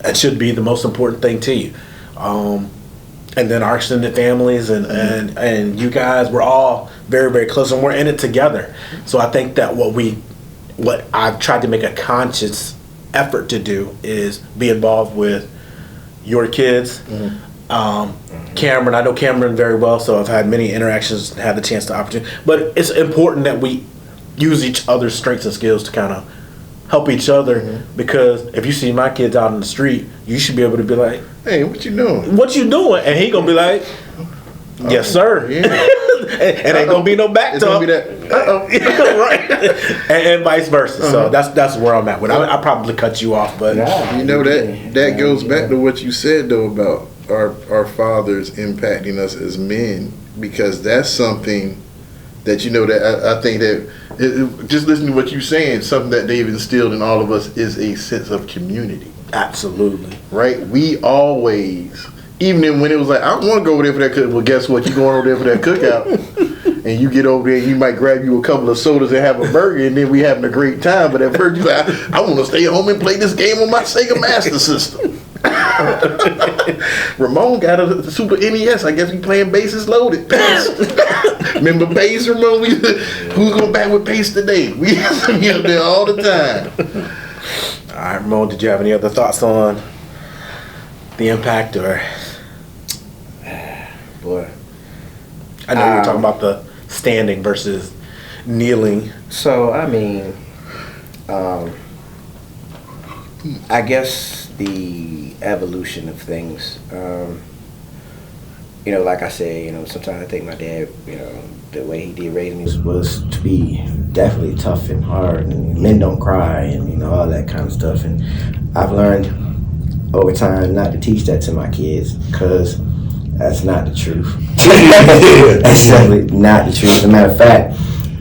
it should be the most important thing to you. And then our extended families and you guys, we're all very, very close, and we're in it together. So I think that what I've tried to make a conscious effort to do is be involved with your kids. Cameron, I know Cameron very well, so I've had many interactions, had the chance to opportunity. But it's important that we use each other's strengths and skills to kind of help each other, because if you see my kids out in the street, you should be able to be like, "Hey, what you doing? What you doing?" And he gonna be like, "Yes, sir." Yeah. and ain't gonna be no back talk. Right. and vice versa. So that's where I'm at with. I probably cut you off, but that goes back to what you said though about our fathers impacting us as men, because that's something that that I think that just listening to what you're saying, something that they've instilled in all of us is a sense of community. Absolutely. Right? We always, even when it was like, I don't want to go over there for that cookout. Well, guess what? You're going over there for that cookout. And you get over there, you might grab you a couple of sodas and have a burger, and then we having a great time. But at first you're like, I want to stay home and play this game on my Sega Master System. Ramon got a Super NES. I guess we playing Bases Loaded. Remember Base, Ramon? Who's going back with Pace today? We have to be up there all the time. All right, Ramon, did you have any other thoughts on the impact or? Boy, I know you were talking about the standing versus kneeling. So I mean, I guess the evolution of things. Like I said, sometimes I think my dad, the way he did raise me was to be definitely tough and hard, and men don't cry, and all that kind of stuff. And I've learned over time not to teach that to my kids, because that's not the truth. That's simply not the truth. As a matter of fact,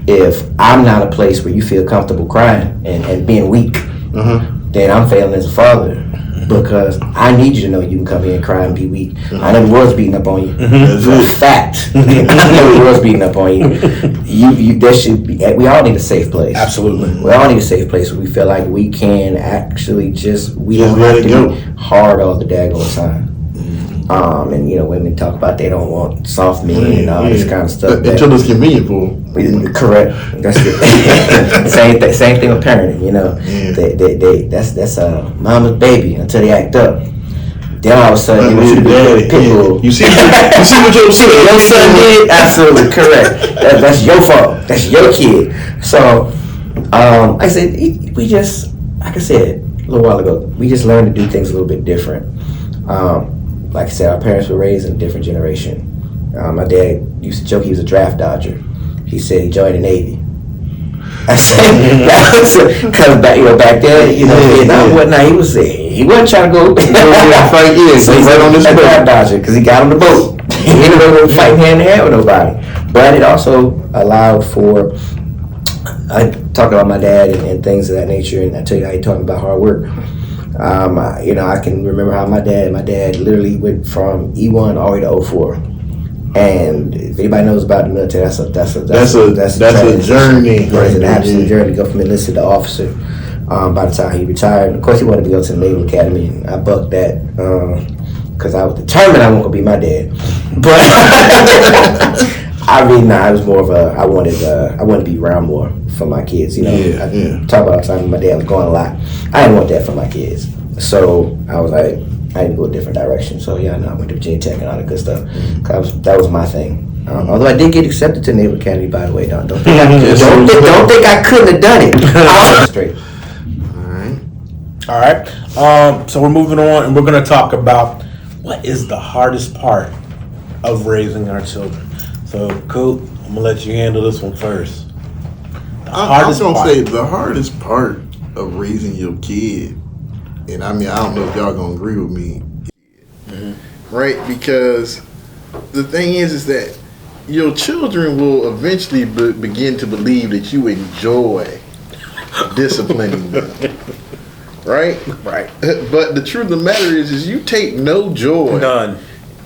if I'm not a place where you feel comfortable crying and being weak, then I'm failing as a father. Because I need you to know you can come here and cry and be weak. I never was beating up on you. For a fact, I never was beating up on you. There should be. We all need a safe place. Absolutely. We all need a safe place where we feel like we can actually we don't have to be hard all the daggone time. And women talk about they don't want soft men and all this kind of stuff. Until it's convenient for them. Correct. That's it. Same thing with parenting. That's mama's baby until they act up. Then all of a sudden, you see what your son did? Absolutely correct. That's your fault. That's your kid. So, like I said, like I said a little while ago, we just learned to do things a little bit different. Like I said, our parents were raised in a different generation. My dad used to joke he was a draft dodger. He said he joined the Navy. I said, because back then, Vietnam, whatnot, he wasn't trying to go fight years. So he went on this draft dodger because he got on the boat. He ended up fighting hand to hand with nobody. But it also allowed for, I talk about my dad and things of that nature, and I tell you how he talking about hard work. I can remember how my dad literally went from E1 all the way to 04. And if anybody knows about the military, that's a journey. It's an absolute journey to go from enlisted to officer. By the time he retired, of course, he wanted to go to the Naval Academy, and I bucked that because I was determined I wasn't gonna be my dad. But I was more of I wanted to be around more for my kids. I talk about all the time. My dad was going a lot. I didn't want that for my kids, so I was like, I didn't go a different direction. So I went to Virginia Tech and all that good stuff. That was my thing. Although I did get accepted to Naval Academy, by the way. Don't think I couldn't have done it. Straight. All right. So we're moving on, and we're going to talk about what is the hardest part of raising our children. So, Coop, I'm going to let you handle this one first. I was going to say the hardest part of raising your kid, and I don't know if y'all going to agree with me, right? Because the thing is that your children will eventually begin to believe that you enjoy disciplining them. Right? Right. But the truth of the matter is you take no joy. None.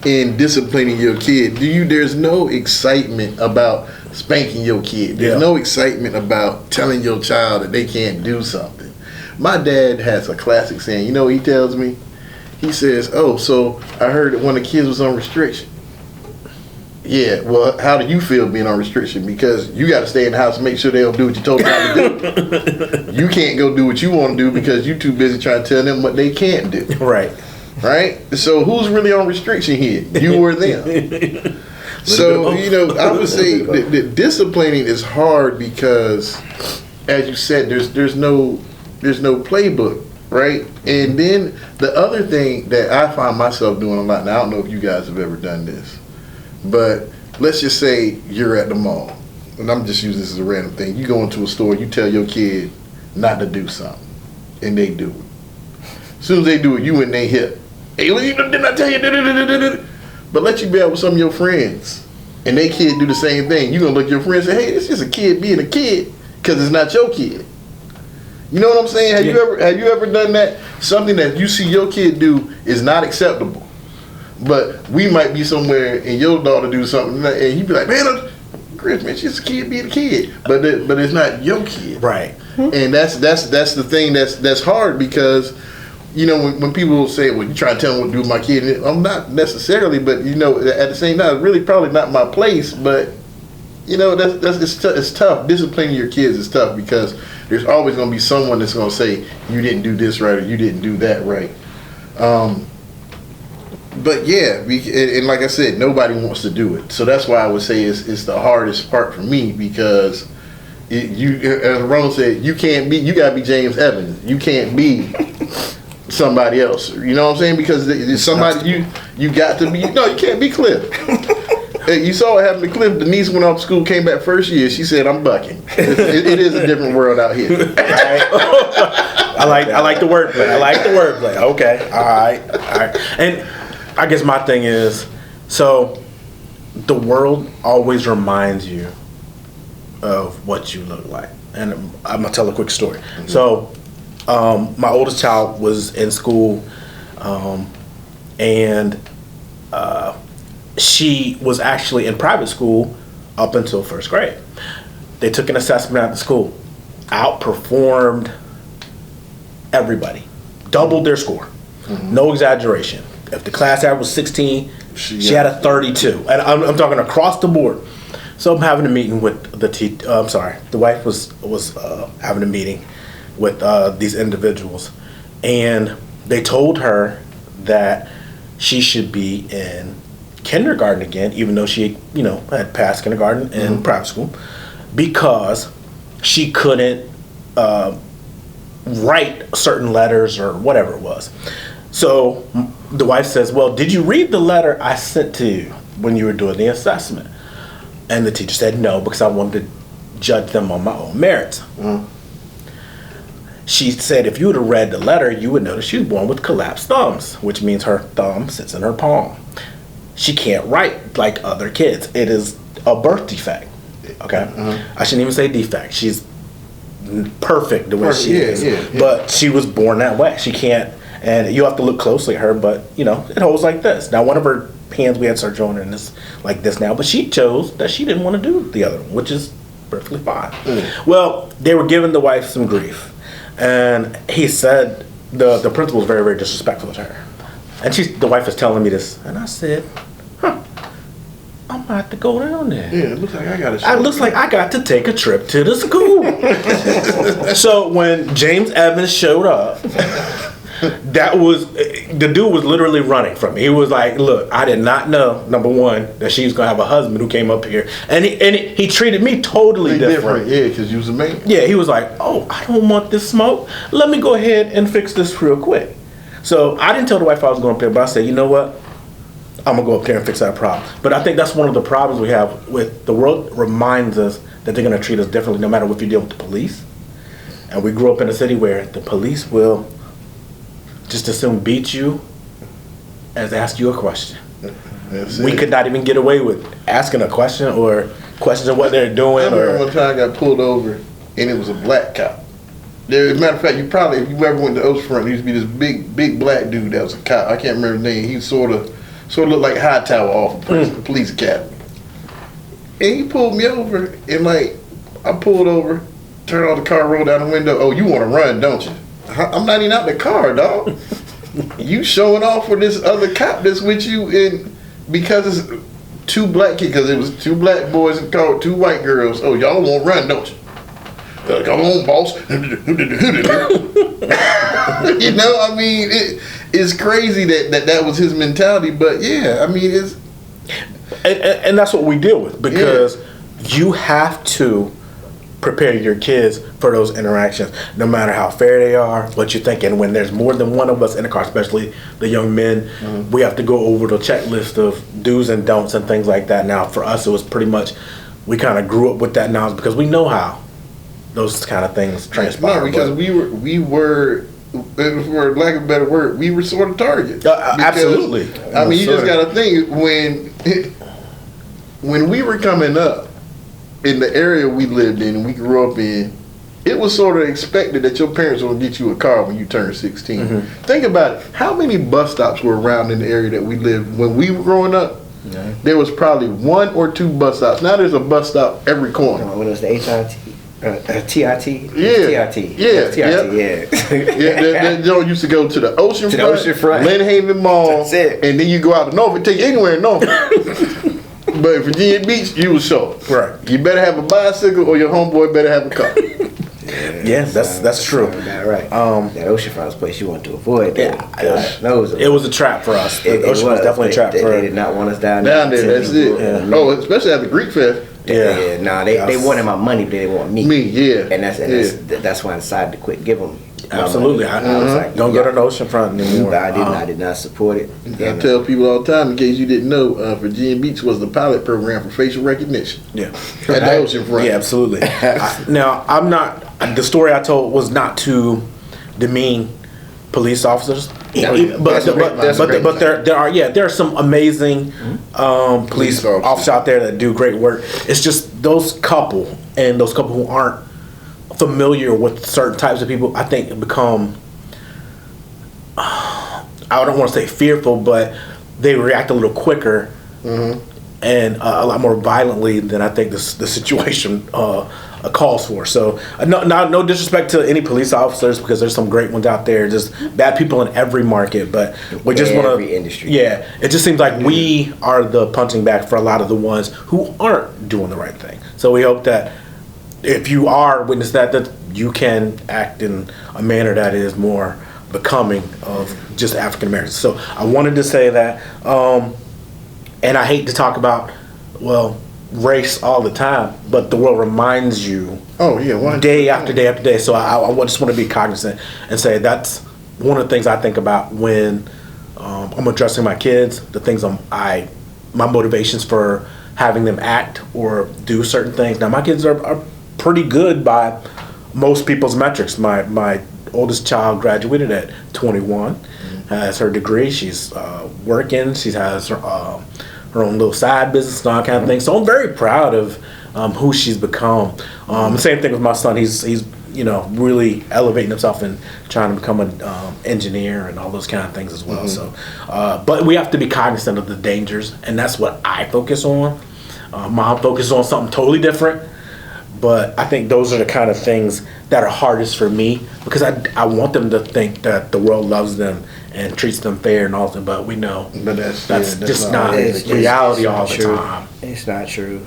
in disciplining your kid. There's no excitement about spanking your kid. There's no excitement about telling your child that they can't do something. My dad has a classic saying. You know what he tells me? He says, "Oh, so I heard that one of the kids was on restriction." Yeah, well, how do you feel being on restriction? Because you got to stay in the house and make sure they don't do what you told them to do. You can't go do what you want to do because you're too busy trying to tell them what they can't do. Right. Right? So who's really on restriction here? You or them? So, I would say that disciplining is hard because, as you said, there's no playbook, right? And then the other thing that I find myself doing a lot, now I don't know if you guys have ever done this, but let's just say you're at the mall, and I'm just using this as a random thing. You go into a store, you tell your kid not to do something, and they do it. As soon as they do it, you in their hip. Hey, didn't I tell you? But let you be out with some of your friends, and they kid do the same thing. You're going to look at your friends and say, hey, it's just a kid being a kid, because it's not your kid. You know what I'm saying? Have you ever done that? Something that you see your kid do is not acceptable. But we might be somewhere and your daughter do something, and you be like, man, Chris, man, she's a kid being a kid. But it's not your kid. Right. And that's the thing that's hard because, when people say, well, you trying to tell me what to do with my kid, I'm not necessarily, but, at the same time, it's really probably not my place. But, it's tough. Disciplining your kids is tough because there's always going to be someone that's going to say, you didn't do this right or you didn't do that right. But yeah, and like I said, nobody wants to do it. So that's why I would say it's the hardest part for me because as Ron said, you gotta be James Evans. You can't be somebody else. You know what I'm saying? Because it's somebody you got to be. No, you can't be Cliff. You saw what happened to Cliff. Denise went off to school, came back first year. She said, "I'm bucking." It is a different world out here. I like the wordplay. Okay, all right. And I guess my thing is, so the world always reminds you of what you look like. And I'm going to tell a quick story. Mm-hmm. So my oldest child was in school and she was actually in private school up until first grade. They took an assessment at the school, outperformed everybody, doubled their score. Mm-hmm. No exaggeration. If the class average was 16, she had a 32. And I'm talking across the board. So I'm having a meeting with the wife was having a meeting with these individuals. And they told her that she should be in kindergarten again, even though she, had passed kindergarten in private school, because she couldn't write certain letters or whatever it was. So the wife says, well, did you read the letter I sent to you when you were doing the assessment? And the teacher said no, because I wanted to judge them on my own merits. Mm. She said if you would have read the letter, you would notice she was born with collapsed thumbs, which means her thumb sits in her palm. She can't write like other kids. It is a birth defect. Okay? Mm-hmm. I shouldn't even say defect. She's perfect the way she is. Yeah. But she was born that way. She can't. And you have to look closely at her, but, it holds like this. Now, one of her hands, we had surgery on her, and it's like this now. But she chose that she didn't want to do the other one, which is perfectly fine. Mm. Well, they were giving the wife some grief. And he said, the principal was very, very disrespectful to her. And the wife was telling me this. And I said, I'm going to have to go down there. Yeah, it looks like I got to take a trip to the school. So when James Evans showed up, the dude was literally running from me. He was like, look, I did not know, number one, that she was going to have a husband who came up here. And he treated me totally different. Yeah, because you was a man. Yeah, he was like, oh, I don't want this smoke. Let me go ahead and fix this real quick. So I didn't tell the wife I was going up there, but I said, you know what? I'm going to go up there and fix that problem. But I think that's one of the problems we have with the world reminds us that they're going to treat us differently no matter if you deal with the police. And we grew up in a city where the police will just as soon beat you as ask you a question. We could not even get away with asking a question or questioning what they're doing. I remember one time I got pulled over and it was a black cop. As a matter of fact, if you ever went to Oceanfront, there used to be this big black dude that was a cop. I can't remember his name. He was sort of So it looked like Hightower off the police academy. And he pulled me over, and like, I pulled over, turned on the car, rolled down the window. Oh, you want to run, don't you? I'm not even out the car, dog. You showing off for this other cop that's with you, and because it's two black kids, because it was two black boys and called two white girls. Oh, y'all want to run, don't you? Come on, boss. You know, I mean, it's crazy that was his mentality, but yeah, I mean, it's... And that's what we deal with, because you have to prepare your kids for those interactions, no matter how fair they are, what you're thinking. When there's more than one of us in the car, especially the young men, we have to go over the checklist of do's and don'ts and things like that. Now, for us, it was pretty much, we kind of grew up with that knowledge because we know how those kind of things transpire. No, because we were, for lack of a better word, we were sort of targets. Absolutely. I mean, you just got to think, when we were coming up, in the area we lived in and we grew up in, it was sort of expected that your parents would get you a car when you turned 16. Think about it. How many bus stops were around in the area that we lived when we were growing up? There was probably 1 or 2 bus stops. Now there's a bus stop every corner. When it was the HIT? TIT? Yeah. TIT. Yeah. TIT, That joint used to go to the Oceanfront, Lynn Haven Mall, That's it. and then you go out to Norfolk, take you anywhere in Norfolk. But in Virginia Beach, you was short. Right. You better have a bicycle or your homeboy better have a car. Yeah, that's true. Right. That Oceanfront place you want to avoid. It was a trap for us. Ocean was definitely a trap for us. They did not want us down there. That's it. Yeah. Oh, especially at the Greek Fest. Yeah. Nah, they wanted my money, but they didn't want me. And that's why I decided to quit giving them. Absolutely. I was like, don't go to the Oceanfront anymore. But I did not support it. I tell people all the time, in case you didn't know, Virginia Beach was the pilot program for facial recognition. Yeah. At the Oceanfront. Yeah, absolutely. Now, I'm not, the story I told was not to demean police officers. But there are some amazing police officers out there that do great work. It's just those couple who aren't familiar with certain types of people, I think become, I don't want to say fearful, but they react a little quicker and a lot more violently than I think the situation calls for. So no disrespect to any police officers, because there's some great ones out there, just bad people in every market, but we just want to, every industry. Yeah, it just seems like we are the punching bag for a lot of the ones who aren't doing the right thing. So we hope that if you are witness that you can act in a manner that is more becoming of just African Americans. So I wanted to say that, and I hate to talk about, race all the time, but the world reminds you day after day after day. So I just want to be cognizant and say that's one of the things I think about when I'm addressing my kids, the things my motivations for having them act or do certain things. Now my kids are pretty good by most people's metrics. My oldest child graduated at 21, has her degree. She's working. She has her own little side business and all kind of things. So I'm very proud of who she's become. Same thing with my son. He's really elevating himself and trying to become an engineer and all those kind of things as well. So, but we have to be cognizant of the dangers, and that's what I focus on. Mom focuses on something totally different. But I think those are the kind of things that are hardest for me, because I want them to think that the world loves them and treats them fair and all that. But we know that's just not reality all the time. It's not true.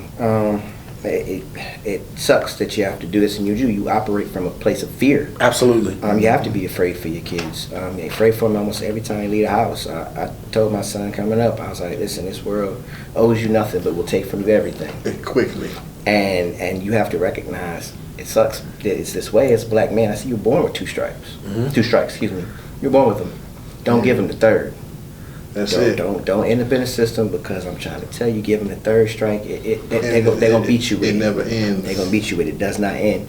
It sucks that you have to do this, and you operate from a place of fear. Absolutely. You have to be afraid for your kids. You're afraid for them almost every time you leave the house. I told my son coming up, I was like, listen, this world owes you nothing, but will take from you everything. Quickly. And you have to recognize it sucks. It's this way as a black man. I see you're born with 2 stripes. 2 strikes, excuse me. You're born with them. Don't give them the 3rd. Don't end up in the system, because I'm trying to tell you, give them the 3rd strike. They're gonna beat you with it. It never ends. They're gonna beat you with it. It does not end.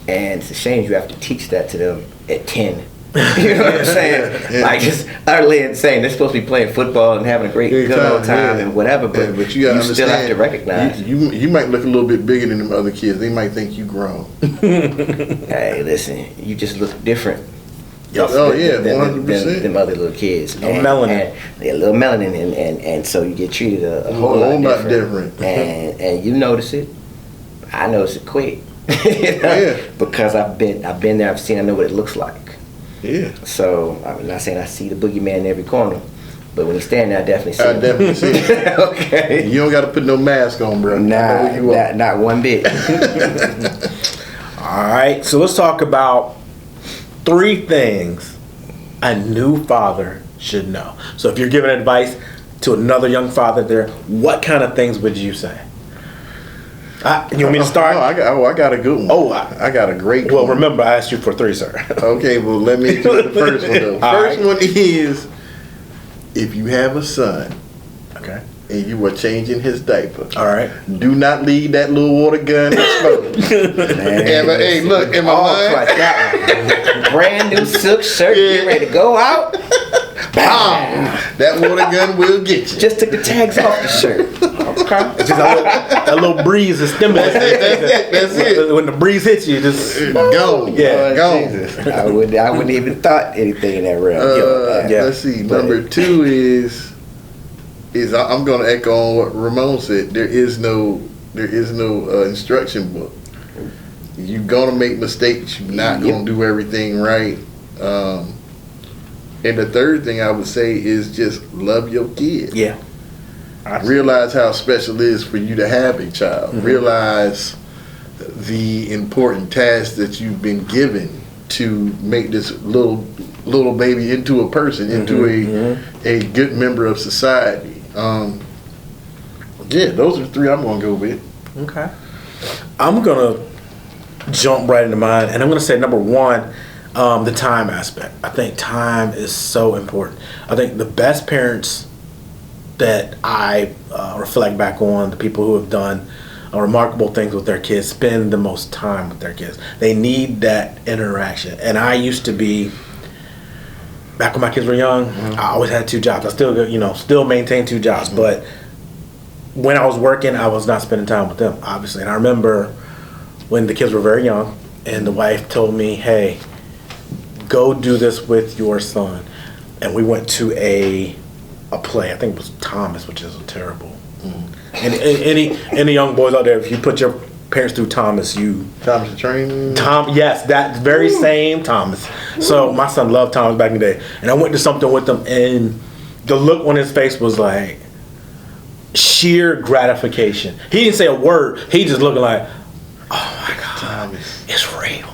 And it's a shame you have to teach that to them at 10. You know what I'm saying? Like, just utterly insane. They're supposed to be playing football and having a good old time and whatever, but you still have to recognize. You might look a little bit bigger than them other kids. They might think you grown. Hey, listen, you just look different. Oh yeah, 100%. Them other little kids. No melanin. A little melanin, and so you get treated a whole lot different. And you notice it. I notice it quick. Yeah. Because I've been there. I've seen. I know what it looks like. Yeah. So I'm not saying I see the boogeyman in every corner, but when he's standing there, I definitely see him. I definitely see it. Okay. You don't got to put no mask on, bro. Not one bit. All right, so let's talk about 3 things a new father should know. So if you're giving advice to another young father there, what kind of things would you say? You want me to start? I got a good one. Oh, I got a great one. Well, remember, I asked you for 3, sir. Okay, well, let me do the first one, though. First one is, if you have a son, okay, and you are changing his diaper, all right, do not leave that little water gun exposed. Hey, look, am I lying? Brand new silk shirt, get ready to go out. Bam! That water gun will get you. Just took the tags off the shirt. Okay. It's just that little breeze is stimulating. That's it. When the breeze hits you, just go. Yeah, go. I wouldn't even thought anything in that realm. Let's see. Number 2 is I'm going to echo on what Ramon said. There is no instruction book. You're going to make mistakes. You're not going to do everything right. And the third thing I would say is just love your kid. Yeah. Realize how special it is for you to have a child. Mm-hmm. Realize the important task that you've been given to make this little baby into a person, into a good member of society. Those are 3 I'm going to go with. Okay. I'm going to jump right into mine, and I'm going to say number 1, the time aspect. I think time is so important. I think the best parents that I reflect back on, the people who have done remarkable things with their kids, spend the most time with their kids. They need that interaction. And I used to be, back when my kids were young, I always had 2 jobs. I still maintain 2 jobs. But when I was working, I was not spending time with them, obviously. And I remember when the kids were very young, and the wife told me, hey, go do this with your son. And we went to a play. I think it was Thomas, which is terrible. And any young boys out there, if you put your parents through Thomas the Train. Yes, that very same Thomas. So my son loved Thomas back in the day, and I went to something with him, and the look on his face was like sheer gratification. He didn't say a word. He just looking like, oh my God, Thomas, it's real.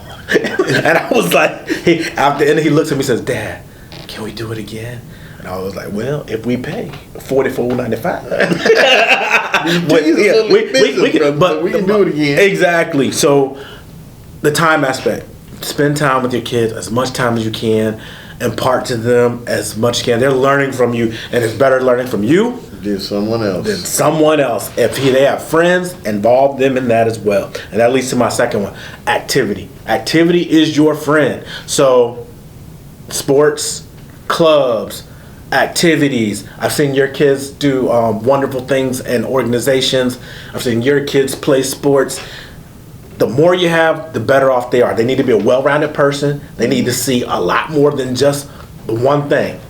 And I was like, after the end, he looks at me and says, Dad, can we do it again? And I was like, well, if we pay $44.95, we can do it again. Exactly. So the time aspect, spend time with your kids as much time as you can, impart to them as much as you can. They're learning from you, and it's better learning from you than someone else. If they have friends, involve them in that as well. And that leads to my second one, activity. Activity is your friend. So sports, clubs, activities. I've seen your kids do wonderful things in organizations. I've seen your kids play sports. The more you have, the better off they are. They need to be a well-rounded person. They need to see a lot more than just the one thing.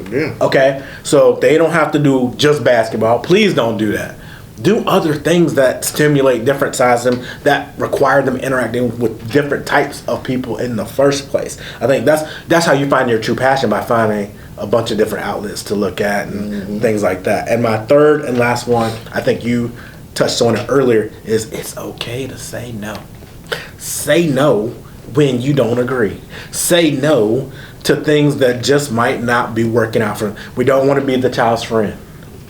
Yeah. Okay? So they don't have to do just basketball. Please don't do that. Do other things that stimulate different sides of them, that require them interacting with different types of people in the first place. I think that's how you find your true passion, by finding a bunch of different outlets to look at and things like that. And my third and last one, I think you touched on it earlier, is it's okay to say no. Say no when you don't agree. Say no to things that just might not be working out for them. We don't want to be the child's friend.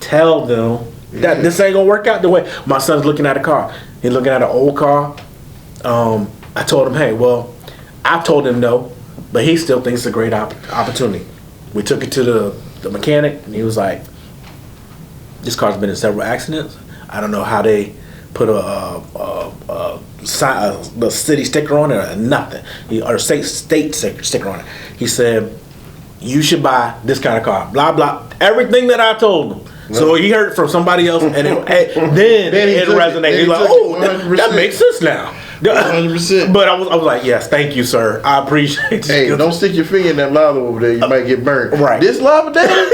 Tell them that this ain't gonna work out the way. My son's looking at a car. He's looking at an old car. I told him, hey, well, I've told him no, but he still thinks it's a great opportunity. We took it to the mechanic, and he was like, this car's been in several accidents. I don't know how they put the city sticker on it or nothing, or state sticker on it. He said, you should buy this kind of car, blah, blah, everything that I told him. No. So he heard it from somebody else, and then it resonated. He's like, oh, that makes sense now. 100%. But I was like, yes, thank you, sir. I appreciate it. Hey, don't stick your finger in that lava over there. You might get burnt. Right. This lava, daddy?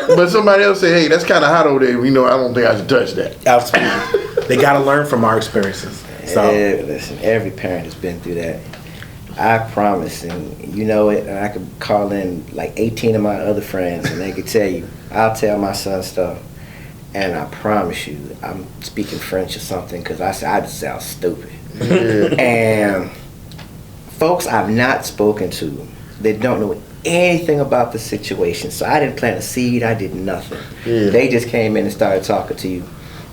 But somebody else say, hey, that's kind of hot over there. You know, I don't think I should touch that. Absolutely. They got to learn from our experiences. So Listen, every parent has been through that. I promise, and you know it, and I could call in like 18 of my other friends, and they could tell you. I'll tell my son stuff, and I promise you, I'm speaking French or something, because I just sound stupid. Yeah. And folks I've not spoken to, they don't know anything about the situation, so I didn't plant a seed, I did nothing. Yeah. They just came in and started talking to you,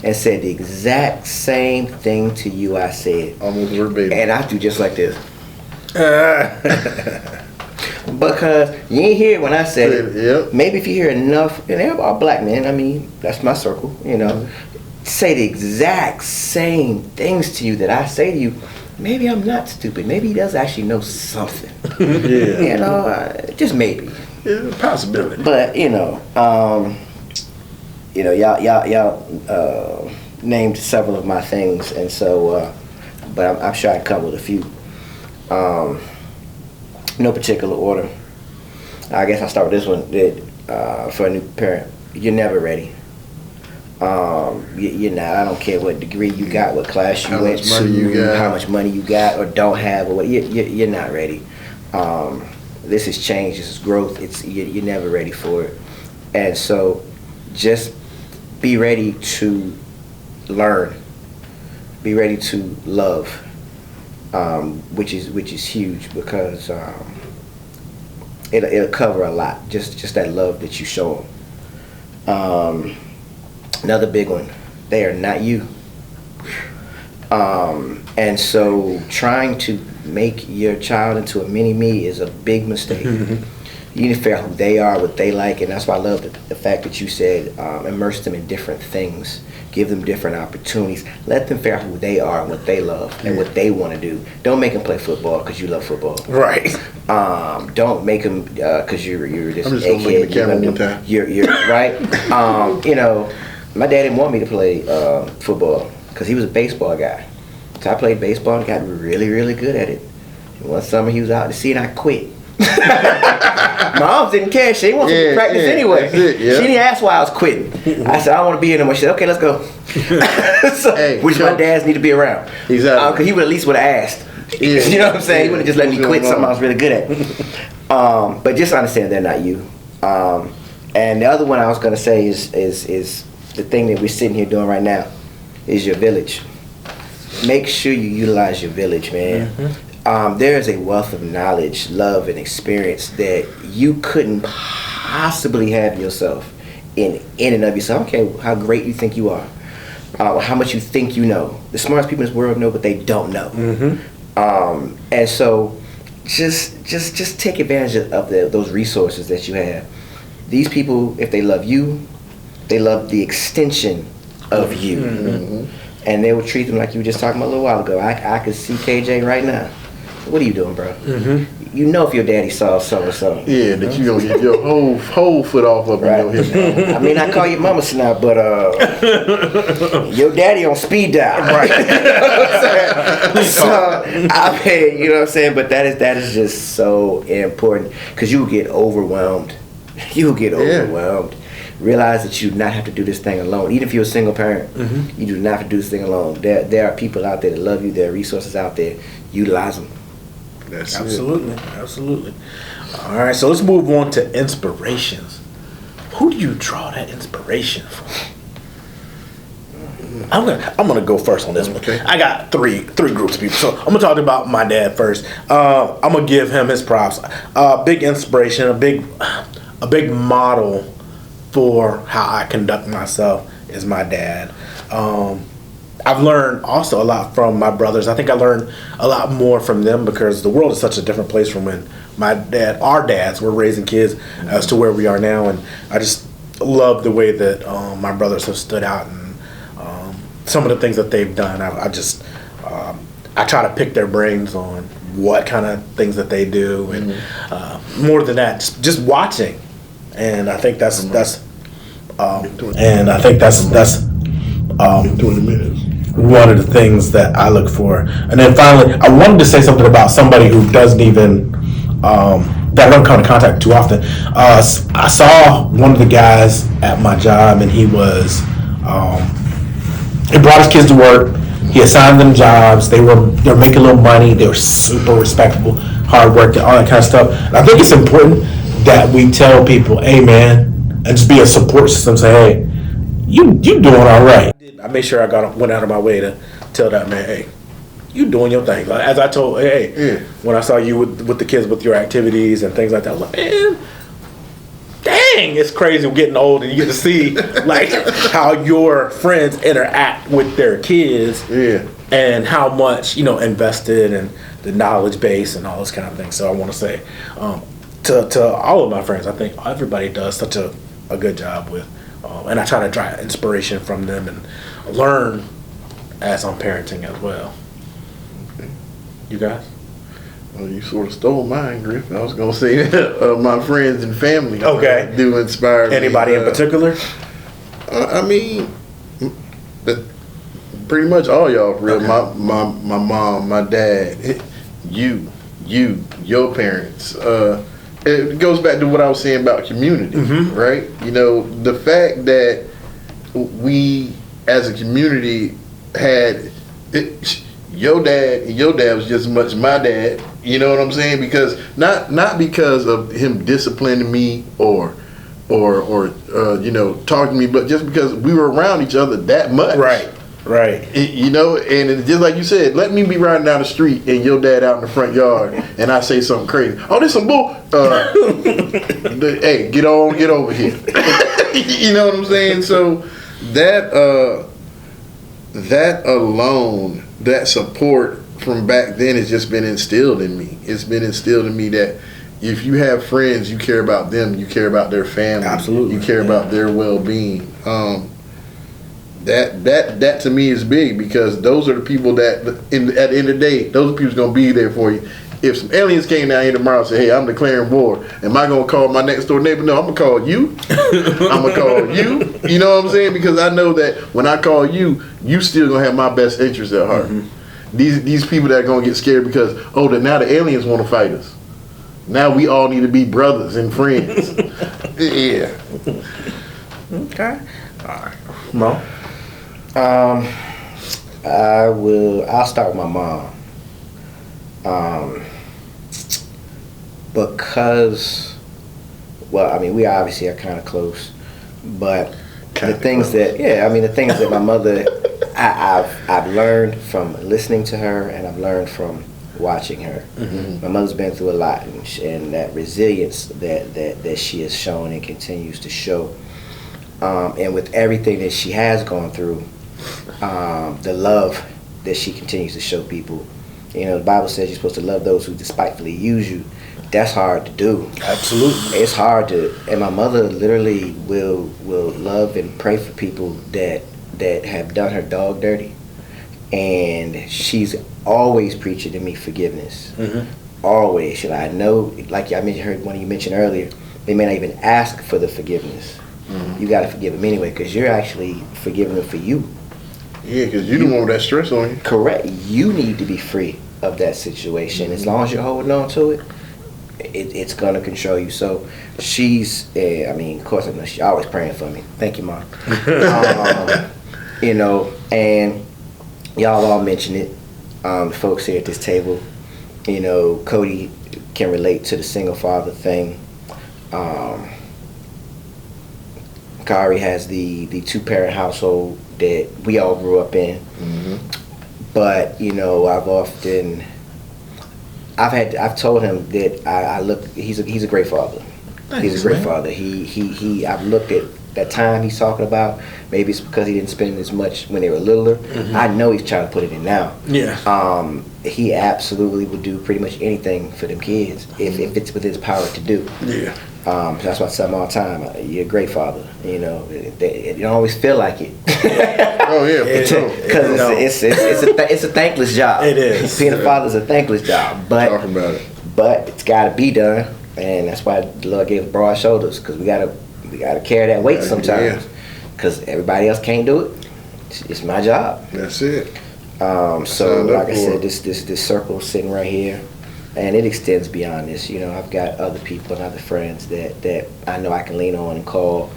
and said the exact same thing to you I said. Almost verbatim. And I do just like this. Because you ain't hear it when I said it. Yep. Maybe if you hear enough, and they're all black men, I mean, that's my circle, you know, say the exact same things to you that I say to you, maybe I'm not stupid. Maybe he does actually know something. Yeah. You know, just maybe. It's a possibility. But, y'all named several of my things, and so, but I'm sure I come with a few. No particular order. I guess I'll start with this one. For a new parent, you're never ready. You're not. I don't care what degree you got, what class you went to, how much money you got or don't have, or what. You're not ready. This is change. This is growth. You're never ready for it. And so, just be ready to learn. Be ready to love. Which is huge, because it'll cover a lot. Just that love that you show them. Another big one, they are not you. And so trying to make your child into a mini me is a big mistake. You need to figure out who they are, what they like, and that's why I love the fact that you said immerse them in different things. Give them different opportunities. Let them figure out who they are and what they love and what they want to do. Don't make them play football because you love football. right. Don't make them because you're this I'm just gonna look at the camera one time. You're right. My dad didn't want me to play football because he was a baseball guy. So I played baseball and got really, really good at it. And one summer he was out to sea and I quit. My moms didn't care. She didn't want me to practice anyway. She didn't ask why I was quitting. I said, I don't want to be here no more. She said, okay, let's go. Which my dads need to be around. Exactly. Because he would at least would have asked. Yeah. You know what I'm saying? He would have just let me quit something I was really good at. But just understand they're not you. And the other one I was going to say is the thing that we're sitting here doing right now is your village. Make sure you utilize your village, man. There is a wealth of knowledge, love, and experience that you couldn't possibly have yourself in and of yourself. I don't care how great you think you are, or how much you think you know. The smartest people in this world know, but they don't know. And so, just take advantage of those resources that you have. These people, if they love you, they love the extension of you, and they will treat them like you were just talking about a little while ago. I could see KJ right now. What are you doing, bro? You know if your daddy saw so. Yeah, that you gonna get your whole foot off of your hip. I mean, I call you mama now, but your daddy on speed dial, right? So I mean, you know what I'm saying. But that is just so important because you will get overwhelmed. You will get overwhelmed. Realize that you do not have to do this thing alone. Even if you're a single parent, you do not have to do this thing alone. There are people out there that love you. There are resources out there. Utilize them. Absolutely. All right, so let's move on to inspirations. Who do you draw that inspiration from? I'm gonna go first on this one. Okay. I got three groups of people. So I'm gonna talk about my dad first. I'm gonna give him his props. Big inspiration, a big model for how I conduct myself is my dad. I've learned also a lot from my brothers. I think I learned a lot more from them because the world is such a different place from when our dads were raising kids as to where we are now. And I just love the way that my brothers have stood out and some of the things that they've done. I try to pick their brains on what kind of things that they do, and more than that, just watching. And I think that's 20 minutes. one of the things that I look for. And then finally, I wanted to say something about somebody who doesn't even that I don't come in contact too often. I saw one of the guys at my job, and he brought his kids to work. He assigned them jobs. They're making a little money. They were super respectable, hard working, all that kind of stuff. And I think it's important that we tell people, "Hey, man," and just be a support system. Say, "Hey, you doing all right." I made sure went out of my way to tell that man, "Hey, you doing your thing." Like, as I told, "Hey, when I saw you with the kids with your activities and things like that, I was like, man, dang, it's crazy getting old and you get to see like how your friends interact with their kids, and how much invested in the knowledge base and all this kind of thing." So I want to say to all of my friends, I think everybody does such a good job with, and I try to draw inspiration from them and learn as I'm parenting as well. You guys? Well, you sort of stole mine, Griff. I was going to say my friends and family do inspire me. Anybody in particular? I mean, pretty much all y'all. For real. Okay. My mom, my dad, your parents. It goes back to what I was saying about community, right? The fact that we as a community had your dad was just as much my dad. You know what I'm saying? Because not because of him disciplining me or talking to me, but just because we were around each other that much. Right. And it's just like you said, let me be riding down the street and your dad out in the front yard and I say something crazy. Oh, this some bull. Hey, get over here. You know what I'm saying? So that alone, that support from back then has just been instilled in me. It's been instilled in me that if you have friends, you care about them, you care about their family. Absolutely. You care about their well-being. That to me is big, because those are the people that at the end of the day, those are people's gonna be there for you. If some aliens came down here tomorrow and said, "Hey, I'm declaring war," am I gonna call my next door neighbor? No, I'm gonna call you. I'm gonna call you. You know what I'm saying? Because I know that when I call you, you still gonna have my best interest at heart. These people that are gonna get scared because now the aliens want to fight us. Now we all need to be brothers and friends. Yeah. Okay. All right. Mo? I'll start with my mom. Because, we obviously are kind of close, but the things that my mother, I've learned from listening to her, and I've learned from watching her. My mother's been through a lot, and that resilience that she has shown and continues to show, and with everything that she has gone through, the love that she continues to show people. The Bible says you're supposed to love those who despitefully use you. That's hard to do. Absolutely. It's hard to, and my mother literally will love and pray for people that have done her dog dirty. And she's always preaching to me forgiveness. Always. I know, like I heard one of you mentioned earlier, they may not even ask for the forgiveness. You got to forgive them anyway, because you're actually forgiving them for you. Yeah, because you don't want that stress on you. Correct. You need to be free of that situation. As long as you're holding on to it, it's going to control you. So she's, of course, I know she's always praying for me. Thank you, Mom. And y'all all mentioned it. The folks here at this table, Cody can relate to the single father thing. Kari has the two-parent household that we all grew up in. But I've told him that he's a great father. Thanks, he's a great man. father. I've looked at that time he's talking about. Maybe it's because he didn't spend as much when they were littler. I know he's trying to put it in now. Yeah. He absolutely would do pretty much anything for them kids if it's within his power to do. Yeah. So that's why I tell him all the time, you're a great father. You don't always feel like it. Oh yeah, because it's a thankless job. It is. Being a father is a thankless job, but talk about it. But it's got to be done, and that's why the Lord gave us broad shoulders, because we gotta carry that weight sometimes, because everybody else can't do it. it's my job. That's it. So like I said, this circle sitting right here, and it extends beyond this. You know, I've got other people and other friends that I know I can lean on and call.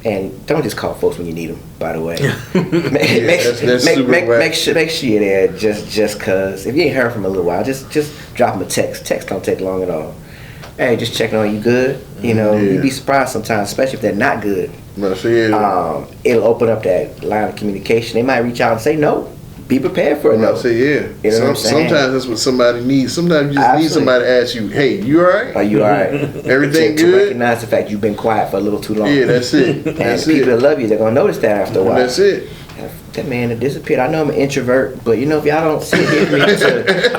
And don't just call folks when you need them. By the way, make sure you're there. Just cause if you ain't heard from a little while, just drop them a text. Text don't take long at all. Hey, just checking on you good. You know, you'd be surprised sometimes, especially if they're not good. It'll open up that line of communication. They might reach out and say no. Be prepared for it. No. You know what I'm saying? Sometimes that's what somebody needs. Sometimes you just need somebody to ask you, hey, you all right? Are you all right? Everything to good? Recognize the fact you've been quiet for a little too long. Yeah, that's it. And people that love you, they're going to notice that after a while. That's it. That man had disappeared. I know I'm an introvert, but you know, if y'all don't sit here with me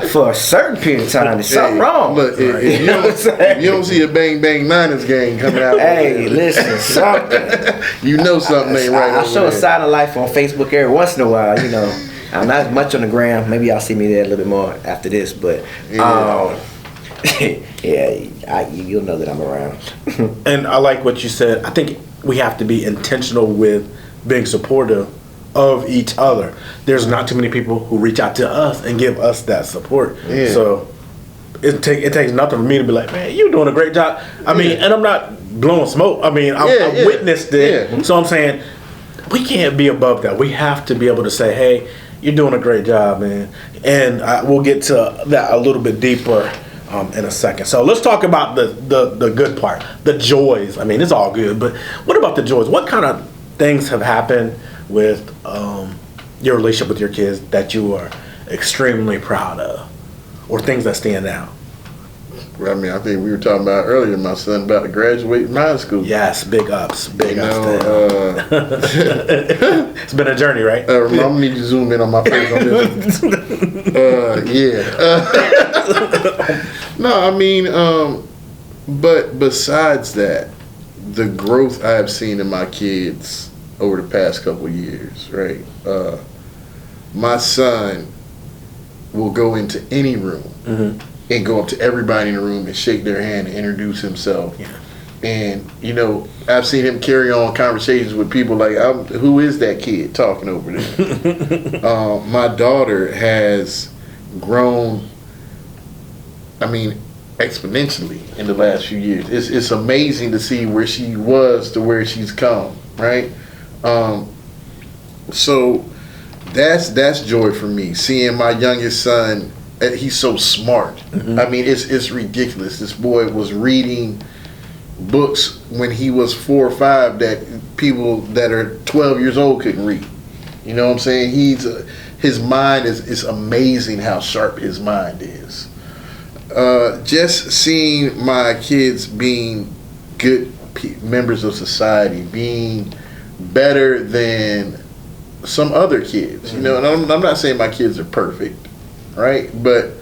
for a certain period of time, there's something wrong. Look, if you don't see a Bang Bang Niners game coming out, hey, listen, something. You know something ain't right. I show a side of life on Facebook every once in a while. You know, I'm not as much on the gram. Maybe y'all see me there a little bit more after this, but you'll know that I'm around. And I like what you said. I think we have to be intentional with being supportive of each other. There's not too many people who reach out to us and give us that support. So it takes nothing for me to be like, man, you're doing a great job. I mean, and I'm not blowing smoke. I mean, I've witnessed it. So I'm saying we can't be above that. We have to be able to say, hey, you're doing a great job, man. And we'll get to that a little bit deeper in a second. So let's talk about the good part, the joys. I mean, it's all good, but what about the joys? What kind of things have happened with your relationship with your kids that you are extremely proud of, or things that stand out? Well, I mean, I think we were talking about earlier, my son about to graduate from high school. Yes, big ups to him. It's been a journey, right? I'm gonna need you to zoom in on my face on this. No, I mean, but besides that, the growth I have seen in my kids over the past couple of years, right? My son will go into any room and go up to everybody in the room and shake their hand and introduce himself. Yeah. And, you know, I've seen him carry on conversations with people like, who is that kid talking over there? My daughter has grown, I mean, exponentially in the last few years. It's amazing to see where she was to where she's come, right? So that's joy for me, seeing my youngest son. He's so smart. I mean, it's ridiculous. This boy was reading books when he was 4 or 5 that people that are 12 years old couldn't read. You know what I'm saying? His mind is amazing how sharp his mind is. Just seeing my kids being good members of society, being better than some other kids, you know, and I'm not saying my kids are perfect, right? But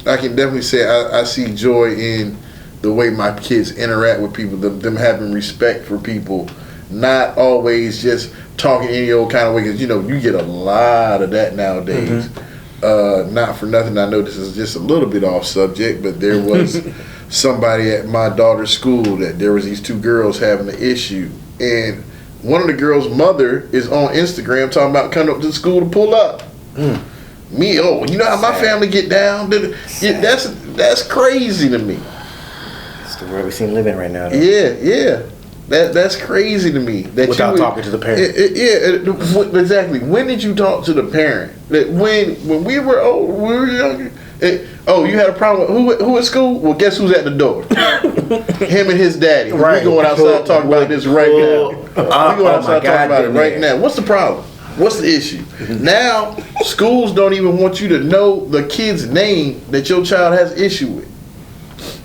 I can definitely say I see joy in the way my kids interact with people, them having respect for people, not always just talking any old kind of way, because, you know, you get a lot of that nowadays. Not for nothing, I know this is just a little bit off subject, but there was somebody at my daughter's school that there was these 2 girls having an issue, and one of the girls' mother is on Instagram talking about coming up to the school to pull up. Me, you know how my family get down? That's crazy to me. It's the world we seem living right now, though. Yeah. That's crazy to me. That without talking to the parent. Exactly. When did you talk to the parent? That when we were old, when we were younger. You had a problem with who at school? Well, guess who's at the door? Him and his daddy. Right. We're going outside talking about this right now. We're going outside talking about it right now. What's the problem? What's the issue? Now, schools don't even want you to know the kid's name that your child has issue with.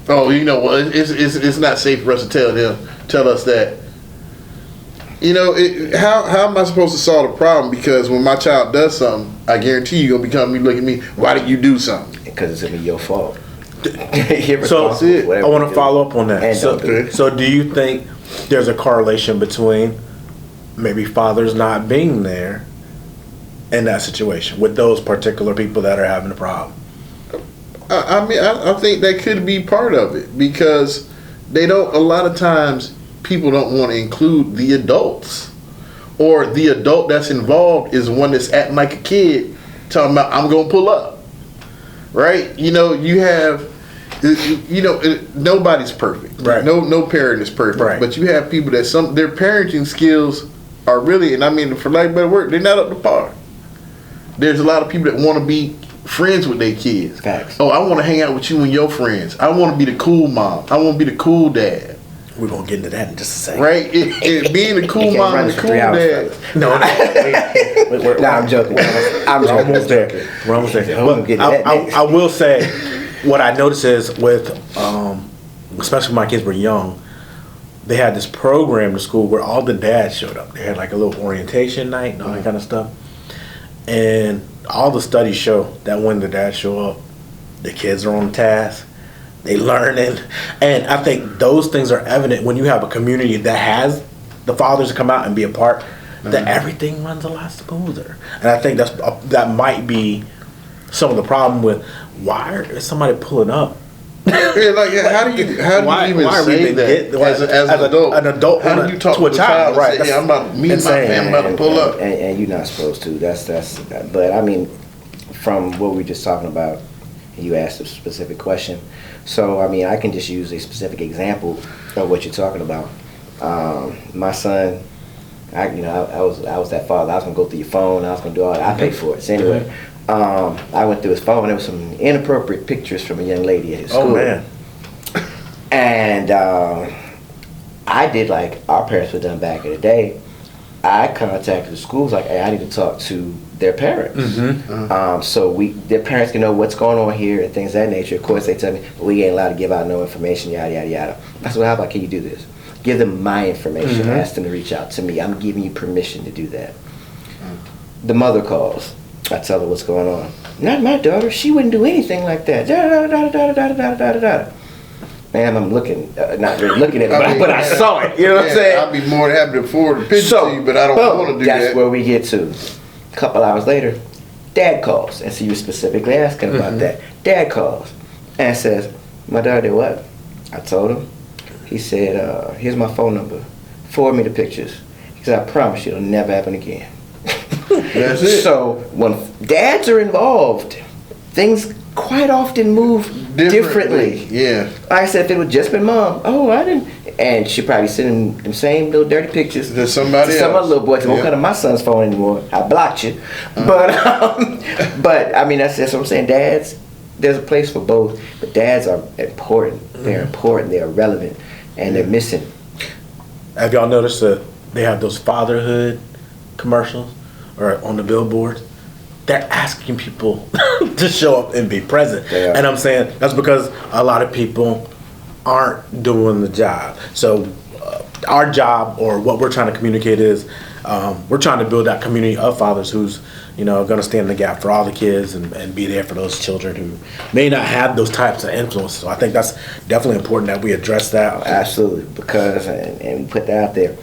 Oh, you know what? It's not safe for us to tell us that. You know, how am I supposed to solve the problem? Because when my child does something, I guarantee you're going to come and look at me, why did you do something? Because it's going to be your fault. So I want to follow up on that. So do you think there's a correlation between maybe fathers not being there in that situation with those particular people that are having a problem? I mean, I think that could be part of it, because they don't, a lot of times people don't want to include the adults or the adult that's involved is one that's acting like a kid, talking about I'm gonna pull up, right? You know, you have, you know, nobody's perfect, right? No parent is perfect, right. But you have people that their parenting skills are really, and I mean, for lack of better word, they're not up to par. There's a lot of people that want to be friends with their kids. Facts. Oh, I want to hang out with you and your friends. I want to be the cool mom. I want to be the cool dad. We're going to get into that in just a second. Right? Being the cool mom and the cool dad. No, I'm joking. We're almost there. We're almost there. But I will say, what I noticed is with, especially when my kids were young, they had this program in school where all the dads showed up. They had like a little orientation night and all that kind of stuff. And all the studies show that when the dads show up, the kids are on task, they learning. And I think those things are evident when you have a community that has the fathers come out and be a part, that everything runs a lot smoother. And I think that might be some of the problem with why is somebody pulling up? Yeah, like how do you even say that as an adult? An adult, how do you talk to a child? Right? Say, yeah, I'm about me and my family about to pull up, and you're not supposed to. That's. But I mean, from what we were just talking about, you asked a specific question. So I mean, I can just use a specific example of what you're talking about. My son, I was that father. I was gonna go through your phone. I was gonna do all that. I paid for it. So anyway. I went through his phone. There was some inappropriate pictures from a young lady at his school. Oh man! And I did like our parents were done back in the day. I contacted the schools like, hey, I need to talk to their parents. So their parents can know what's going on here and things of that nature. Of course, they tell me we ain't allowed to give out no information, yada yada yada. I said, well, how about can you do this? Give them my information. Ask them to reach out to me. I'm giving you permission to do that. The mother calls. I tell her what's going on. Not my daughter. She wouldn't do anything like that. Man, I'm looking, not really looking at it, but I saw it. You know what I'm saying? I'd be more than happy to forward the picture to you, but I don't want to do that. That's where we get to. A couple hours later, Dad calls. And so you were specifically asking about that. Dad calls and says, my daughter did what? I told him. He said, here's my phone number. Forward me the pictures. He said, I promise you it'll never happen again. That's it. So when dads are involved, things quite often move differently. Yeah. Like I said, if it would just been mom, I didn't, and she probably sending them same little dirty pictures to somebody else. Some other little boy. Won't come to my son's phone anymore. I blocked you. But I mean that's what I'm saying. Dads, there's a place for both, but dads are important. They're important. They're relevant, and they're missing. Have y'all noticed that they have those fatherhood commercials or on the billboards? They're asking people to show up and be present. And I'm saying that's because a lot of people aren't doing the job. So our job, or what we're trying to communicate, is we're trying to build that community of fathers who's going to stand in the gap for all the kids and be there for those children who may not have those types of influences. So I think that's definitely important that we address that. Absolutely, because and we put that out there.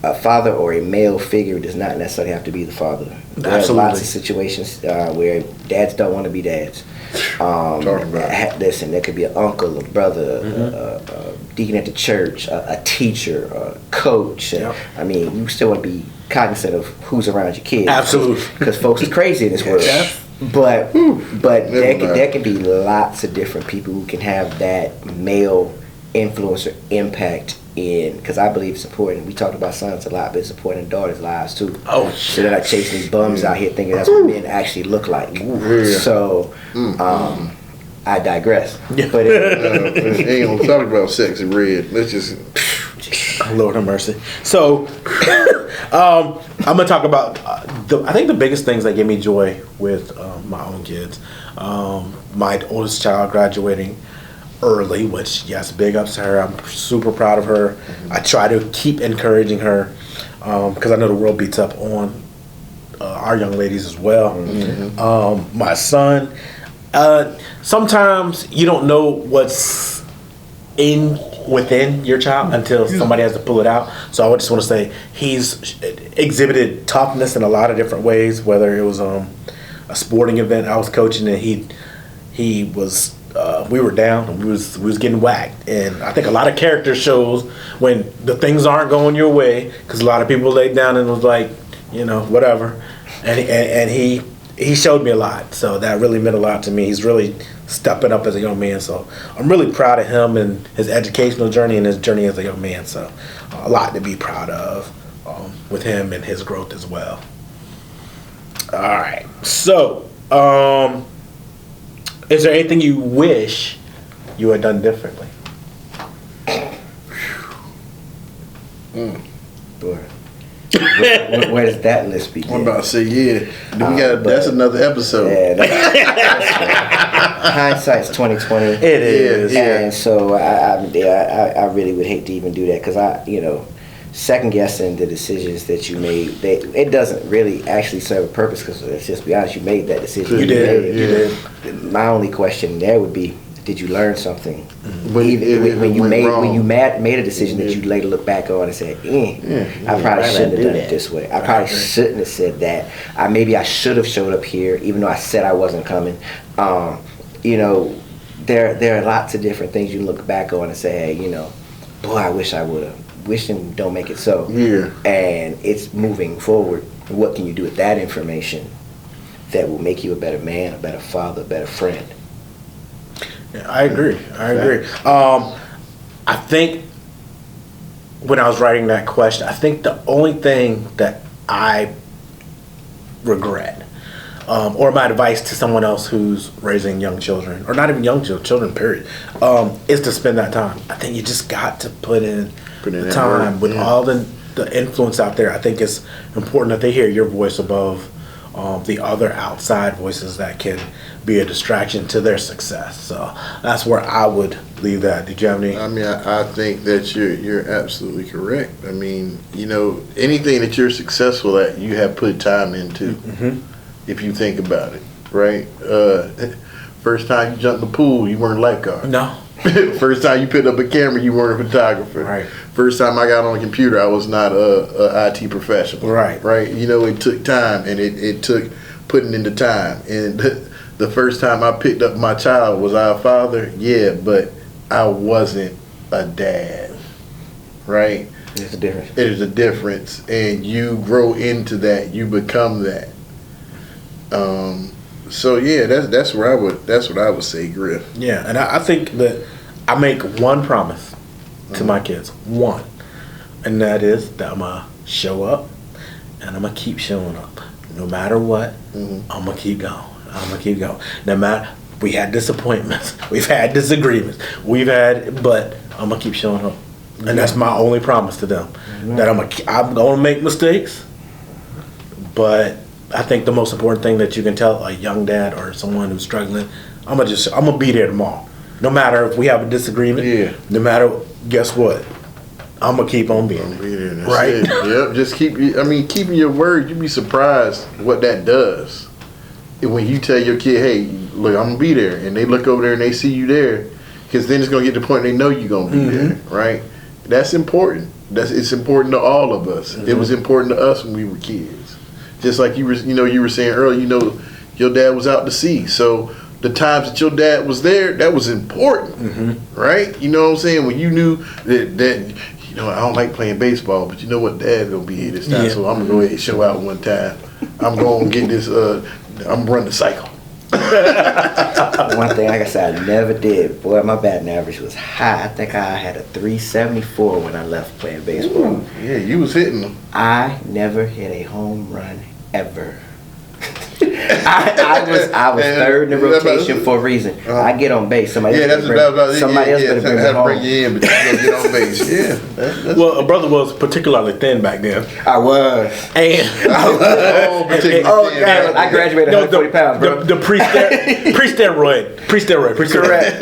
A father or a male figure does not necessarily have to be the father. There are lots of situations where dads don't want to be dads. Listen, there could be an uncle, a brother, a deacon at the church, a teacher, a coach. I mean, you still want to be cognizant of who's around your kids. Absolutely. Because folks is crazy in this world. But there can be lots of different people who can have that male influence or impact in, because I believe it's important. We talked about sons a lot, but it's important in daughters' lives too. So they're not chasing these bums out here thinking that's what men actually look like. So I digress. But ain't gonna talk about sex and red. Let's just Lord have mercy. So I'm gonna talk about I think the biggest things that give me joy with my own kids. My oldest child graduating early, which yes, big ups to her. I'm super proud of her. I try to keep encouraging her because I know the world beats up on our young ladies as well. My son, sometimes you don't know what's within your child until somebody has to pull it out. So I just want to say he's exhibited toughness in a lot of different ways, whether it was a sporting event I was coaching and he was we were down and we was getting whacked. And I think a lot of character shows when the things aren't going your way, because a lot of people laid down and was like, whatever. And he showed me a lot, so that really meant a lot to me. He's really stepping up as a young man, so I'm really proud of him and his educational journey and his journey as a young man. So a lot to be proud of with him and his growth as well. All right, so is there anything you wish you had done differently? Where does that list begin? I'm about to say, that's another episode. Hindsight's 2020. It is, and so I really would hate to even do that, because second guessing the decisions that you made, it doesn't really actually serve a purpose, because let's just be honest, you made that decision. You did. My only question there would be, did you learn something when you made a decision that you later look back on and say, I probably shouldn't have done it this way. I probably shouldn't have said that. Maybe I should have showed up here, even though I said I wasn't coming. There are lots of different things you look back on and say, hey, boy, I wish I would have. Wish them don't make it so. Yeah. And it's moving forward. What can you do with that information that will make you a better man, a better father, a better friend? Yeah, I agree. I think when I was writing that question, I think the only thing that I regret, or my advice to someone else who's raising young children, or not even young children, period, is to spend that time. I think you just got to put in the time with all the influence out there. I think it's important that they hear your voice above the other outside voices that can be a distraction to their success. So that's where I would leave that. Did you have any? I mean, I think that you're absolutely correct. I mean, anything that you're successful at, you have put time into. Mm-hmm. If you think about it, right? First time you jumped in the pool, you weren't a lifeguard. No. First time you picked up a camera, you weren't a photographer. Right. First time I got on a computer, I was not a IT professional. Right. Right. It took time, and it took putting into time. And the first time I picked up my child, was I a father? Yeah, but I wasn't a dad. Right. There's a difference. There's a difference, and you grow into that. You become that. So yeah, that's what I would say, Griff. Yeah, and I think that I make one promise to my kids, one, and that is that I'm gonna show up, and I'm gonna keep showing up, no matter what. Mm-hmm. I'm gonna keep going. No matter, we had disappointments, we've had disagreements, but I'm gonna keep showing up, and that's my only promise to them. Mm-hmm. That I'm gonna make mistakes, but I think the most important thing that you can tell a young dad or someone who's struggling, I'm gonna be there tomorrow. No matter if we have a disagreement, no matter, guess what? I'm gonna keep on being there. Right? Yep. Just keeping your word. You'd be surprised what that does. When you tell your kid, hey, look, I'm gonna be there, and they look over there and they see you there, because then it's gonna get to the point they know you're gonna be there, right? That's important. It's important to all of us. Mm-hmm. It was important to us when we were kids. Just like you were saying earlier, your dad was out to sea. So the times that your dad was there, that was important, right? You know what I'm saying? When you knew that I don't like playing baseball, but you know what, Dad gonna be here this time, so I'm gonna go ahead and show out one time. I'm gonna get this. I'm gonna run the cycle. One thing, like I said, I never did. Boy, my batting average was high. I think I had a 374 when I left playing baseball. Ooh, yeah, you was hitting them. I never hit a home run ever. I was third in the rotation for a reason. I get on base. Somebody else better bring me home. Bring you in, but you gotta get on base. Yeah. Well, a brother was particularly thin back then. I was. And I graduated 140 pounds, bro. The pre-steroid. Correct.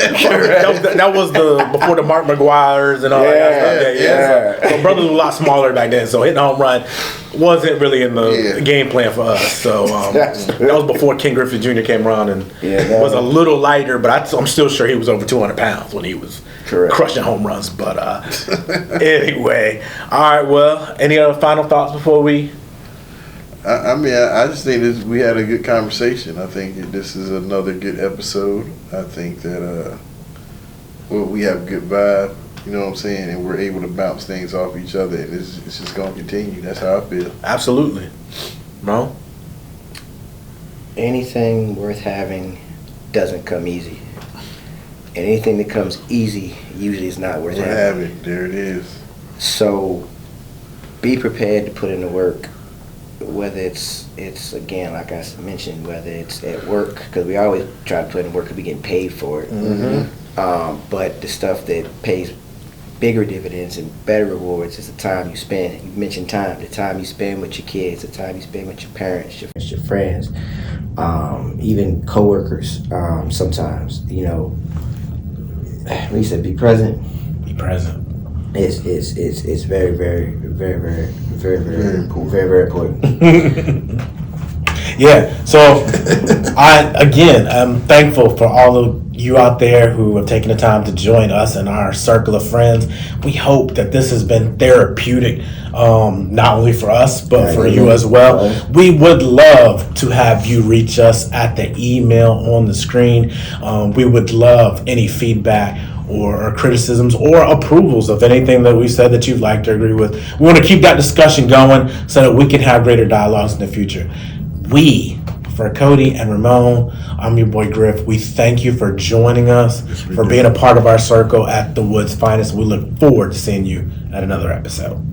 That was before the Mark McGuires and all that stuff. So brothers was a lot smaller back then, so hitting a home run wasn't really in the game plan for us. So that was before King Griffey Jr. came around and was a little lighter, but I'm still sure he was over 200 pounds when he was crushing home runs. But anyway, all right. Well, any other final thoughts before we I just think we had a good conversation. I think this is another good episode. I think that we have a good vibe. You know what I'm saying? And we're able to bounce things off each other, and it's just gonna continue. That's how I feel. Absolutely, bro. Anything worth having doesn't come easy, and anything that comes easy usually is not worth having. There it is. So, be prepared to put in the work. Whether it's again, like I mentioned, whether it's at work, because we always try to put in work because we get paid for it. Mm-hmm. But the stuff that pays bigger dividends and better rewards is the time you spend. You mentioned time, the time you spend with your kids, the time you spend with your parents, your friends, even coworkers. Sometimes, you know, we said be present. Be present. It's very, very, very, very, very, very important. Very, very important. Yeah. So I'm thankful for all of you out there who have taken the time to join us in our circle of friends. We hope that this has been therapeutic, not only for us, but for you as well. We would love to have you reach us at the email on the screen. We would love any feedback or criticisms or approvals of anything that we said that you'd like to agree with. We want to keep that discussion going so that we can have greater dialogues in the future. For Cody and Ramon, I'm your boy Griff. We thank you for joining us, for being a part of our circle at the Woods Finest. We look forward to seeing you at another episode.